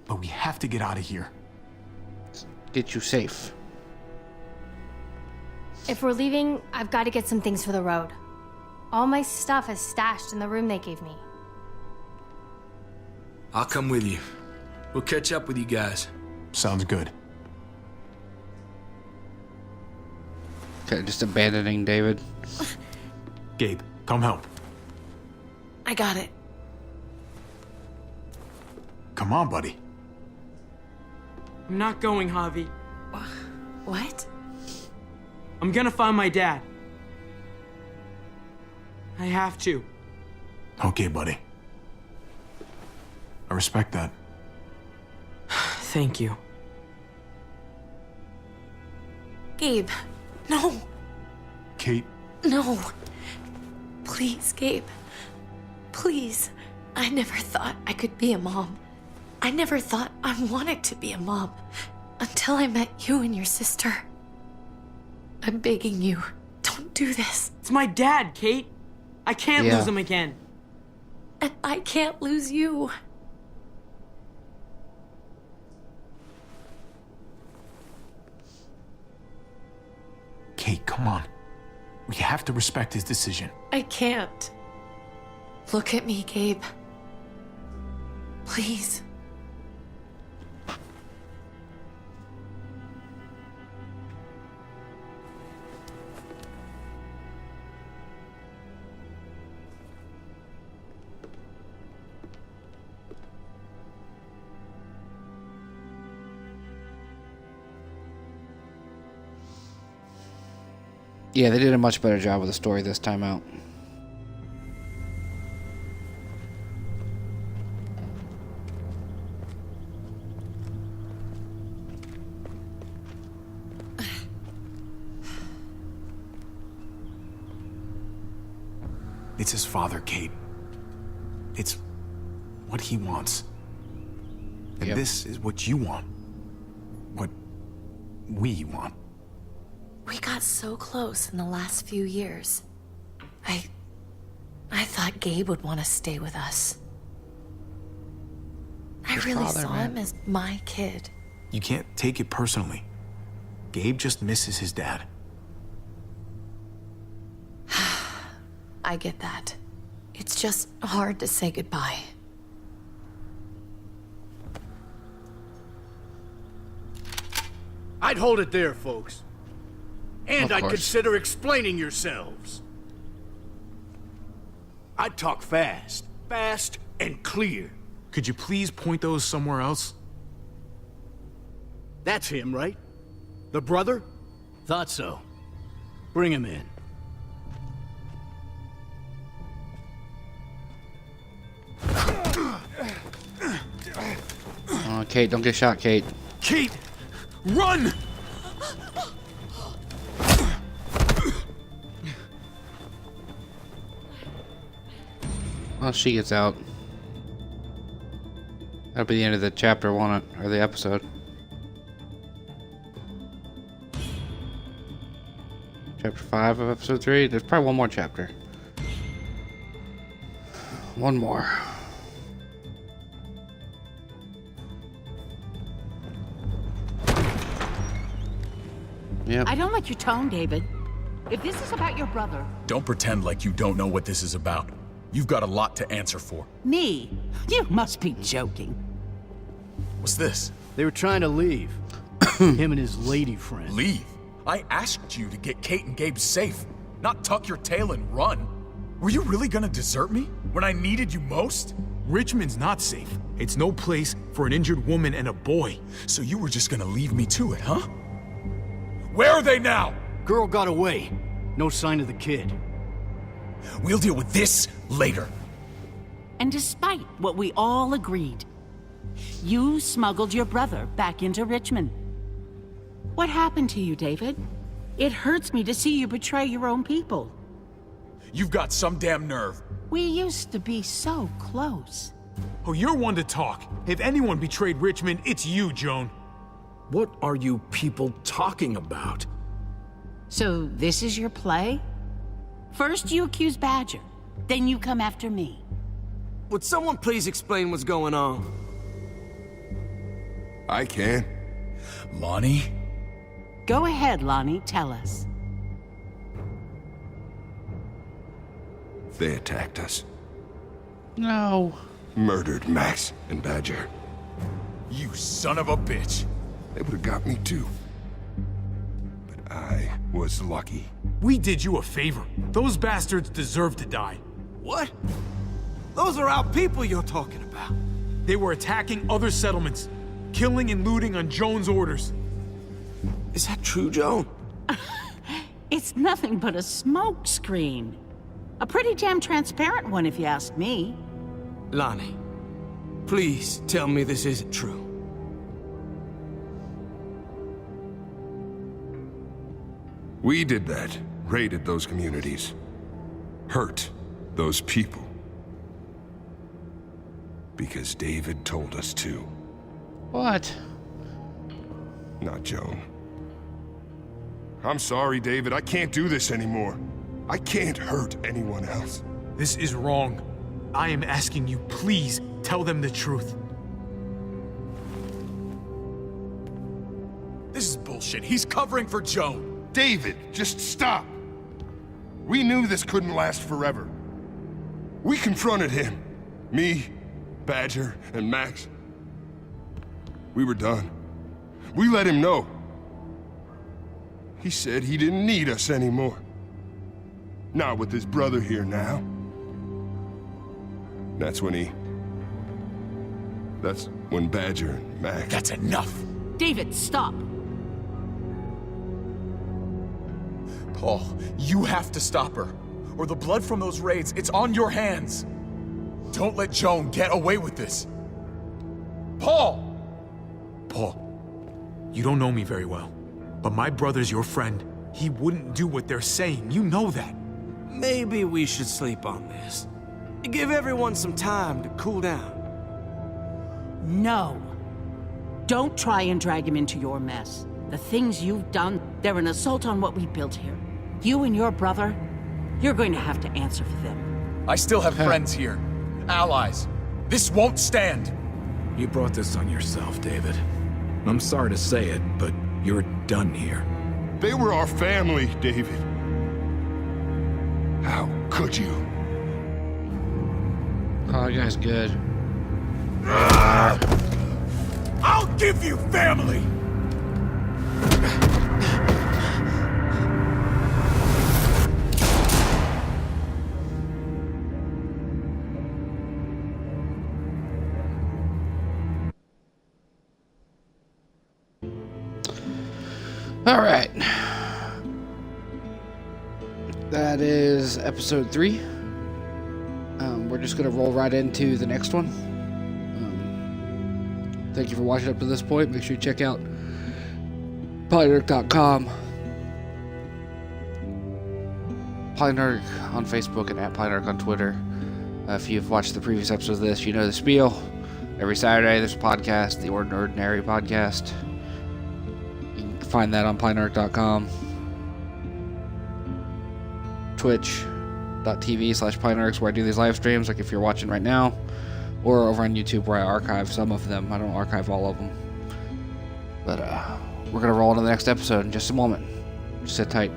[SPEAKER 13] But we have to get out of here.
[SPEAKER 1] Get you safe.
[SPEAKER 11] If we're leaving, I've got to get some things for the road. All my stuff is stashed in the room they gave me.
[SPEAKER 10] I'll come with you. We'll catch up with you guys.
[SPEAKER 13] Sounds good.
[SPEAKER 1] Okay, just abandoning David.
[SPEAKER 13] Gabe, come help.
[SPEAKER 4] I got it.
[SPEAKER 13] Come on, buddy.
[SPEAKER 3] I'm not going, Javi.
[SPEAKER 12] What?
[SPEAKER 3] I'm gonna find my dad. I have to.
[SPEAKER 13] Okay, buddy. I respect that.
[SPEAKER 3] Thank you.
[SPEAKER 12] Gabe, no.
[SPEAKER 13] Kate.
[SPEAKER 12] No. Please, Gabe. Please. I never thought I could be a mom. I never thought I wanted to be a mom until I met you and your sister. I'm begging you, don't do this.
[SPEAKER 3] It's my dad, Kate. I can't lose him again.
[SPEAKER 12] And I can't lose you.
[SPEAKER 13] Kate, come on. We have to respect his decision.
[SPEAKER 12] I can't. Look at me, Gabe. Please.
[SPEAKER 1] Yeah, they did a much better job with the story this time out.
[SPEAKER 13] It's his father, Kate. It's what he wants. And this is what you want. What we want.
[SPEAKER 12] We got so close in the last few years. I thought Gabe would want to stay with us. I really saw him as my kid.
[SPEAKER 13] You can't take it personally. Gabe just misses his dad.
[SPEAKER 12] I get that. It's just hard to say goodbye.
[SPEAKER 20] I'd hold it there, folks. And I'd consider explaining yourselves. I'd talk fast. Fast and clear.
[SPEAKER 13] Could you please point those somewhere else?
[SPEAKER 20] That's him, right? The brother? Thought so. Bring him in.
[SPEAKER 1] Kate, don't get shot, Kate.
[SPEAKER 6] Kate! Run!
[SPEAKER 1] Well, she gets out. That'll be the end of the chapter, won't it? Or the episode. Chapter 5 of episode 3. There's probably one more chapter. One more. Yep.
[SPEAKER 16] I don't like your tone, David. If this is about your brother...
[SPEAKER 13] Don't pretend like you don't know what this is about. You've got a lot to answer for.
[SPEAKER 16] Me? You must be joking.
[SPEAKER 13] What's this?
[SPEAKER 20] They were trying to leave. Him and his lady friend.
[SPEAKER 13] Leave? I asked you to get Kate and Gabe safe, not tuck your tail and run. Were you really gonna desert me when I needed you most?
[SPEAKER 6] Richmond's not safe. It's no place for an injured woman and a boy.
[SPEAKER 13] So you were just gonna leave me to it, huh? Where are they now?
[SPEAKER 20] Girl got away. No sign of the kid.
[SPEAKER 13] We'll deal with this later.
[SPEAKER 16] And despite what we all agreed, you smuggled your brother back into Richmond. What happened to you, David? It hurts me to see you betray your own people.
[SPEAKER 13] You've got some damn nerve.
[SPEAKER 16] We used to be so close.
[SPEAKER 6] Oh, you're one to talk. If anyone betrayed Richmond, it's you, Joan.
[SPEAKER 20] What are you people talking about?
[SPEAKER 16] So this is your play? First you accuse Badger, then you come after me.
[SPEAKER 10] Would someone please explain what's going on?
[SPEAKER 21] I can.
[SPEAKER 13] Lonnie?
[SPEAKER 16] Go ahead, Lonnie, tell us.
[SPEAKER 21] They attacked us.
[SPEAKER 1] No.
[SPEAKER 21] Murdered Max and Badger.
[SPEAKER 13] You son of a bitch.
[SPEAKER 21] They would have got me too. But I was lucky.
[SPEAKER 6] We did you a favor. Those bastards deserve to die.
[SPEAKER 10] What? Those are our people you're talking about.
[SPEAKER 6] They were attacking other settlements, killing and looting on Joan's orders.
[SPEAKER 14] Is that true, Joan?
[SPEAKER 16] It's nothing but a smoke screen. A pretty damn transparent one, if you ask me.
[SPEAKER 14] Lonnie, please tell me this isn't true.
[SPEAKER 21] We did that. Raided those communities. Hurt those people. Because David told us to.
[SPEAKER 1] What?
[SPEAKER 21] Not Joan. I'm sorry, David. I can't do this anymore. I can't hurt anyone else.
[SPEAKER 6] This is wrong. I am asking you, please, tell them the truth. This is bullshit. He's covering for Joan.
[SPEAKER 21] David, just stop. We knew this couldn't last forever. We confronted him. Me, Badger, and Max. We were done. We let him know. He said he didn't need us anymore. Not with his brother here now. That's when Badger and Max...
[SPEAKER 6] That's enough!
[SPEAKER 16] David, stop!
[SPEAKER 6] Paul, you have to stop her. Or the blood from those raids, it's on your hands. Don't let Joan get away with this. Paul! Paul, you don't know me very well, but my brother's your friend. He wouldn't do what they're saying. You know that.
[SPEAKER 14] Maybe we should sleep on this. Give everyone some time to cool down.
[SPEAKER 16] No. Don't try and drag him into your mess. The things you've done, they're an assault on what we built here. You and your brother, you're going to have to answer for them.
[SPEAKER 6] I still have friends here. Allies. This won't stand.
[SPEAKER 5] You brought this on yourself, David. I'm sorry to say it, but you're done here.
[SPEAKER 21] They were our family, David. How could you?
[SPEAKER 1] Oh, that guy's good.
[SPEAKER 6] I'll give you family!
[SPEAKER 1] All right. That is episode 3. We're just going to roll right into the next one. Thank you for watching up to this point. Make sure you check out PolyNerdic.com, PolyNerdic on Facebook, and at PolyNerdic on Twitter. If you've watched the previous episodes of this, you know the spiel. Every Saturday there's a podcast, the Ordinary Podcast. You can find that on PolyNerdic.com. Twitch.tv/PolyNerdic, where I do these live streams, like if you're watching right now, or over on YouTube where I archive some of them. I don't archive all of them. But we're going to roll into the next episode in just a moment. Just sit tight.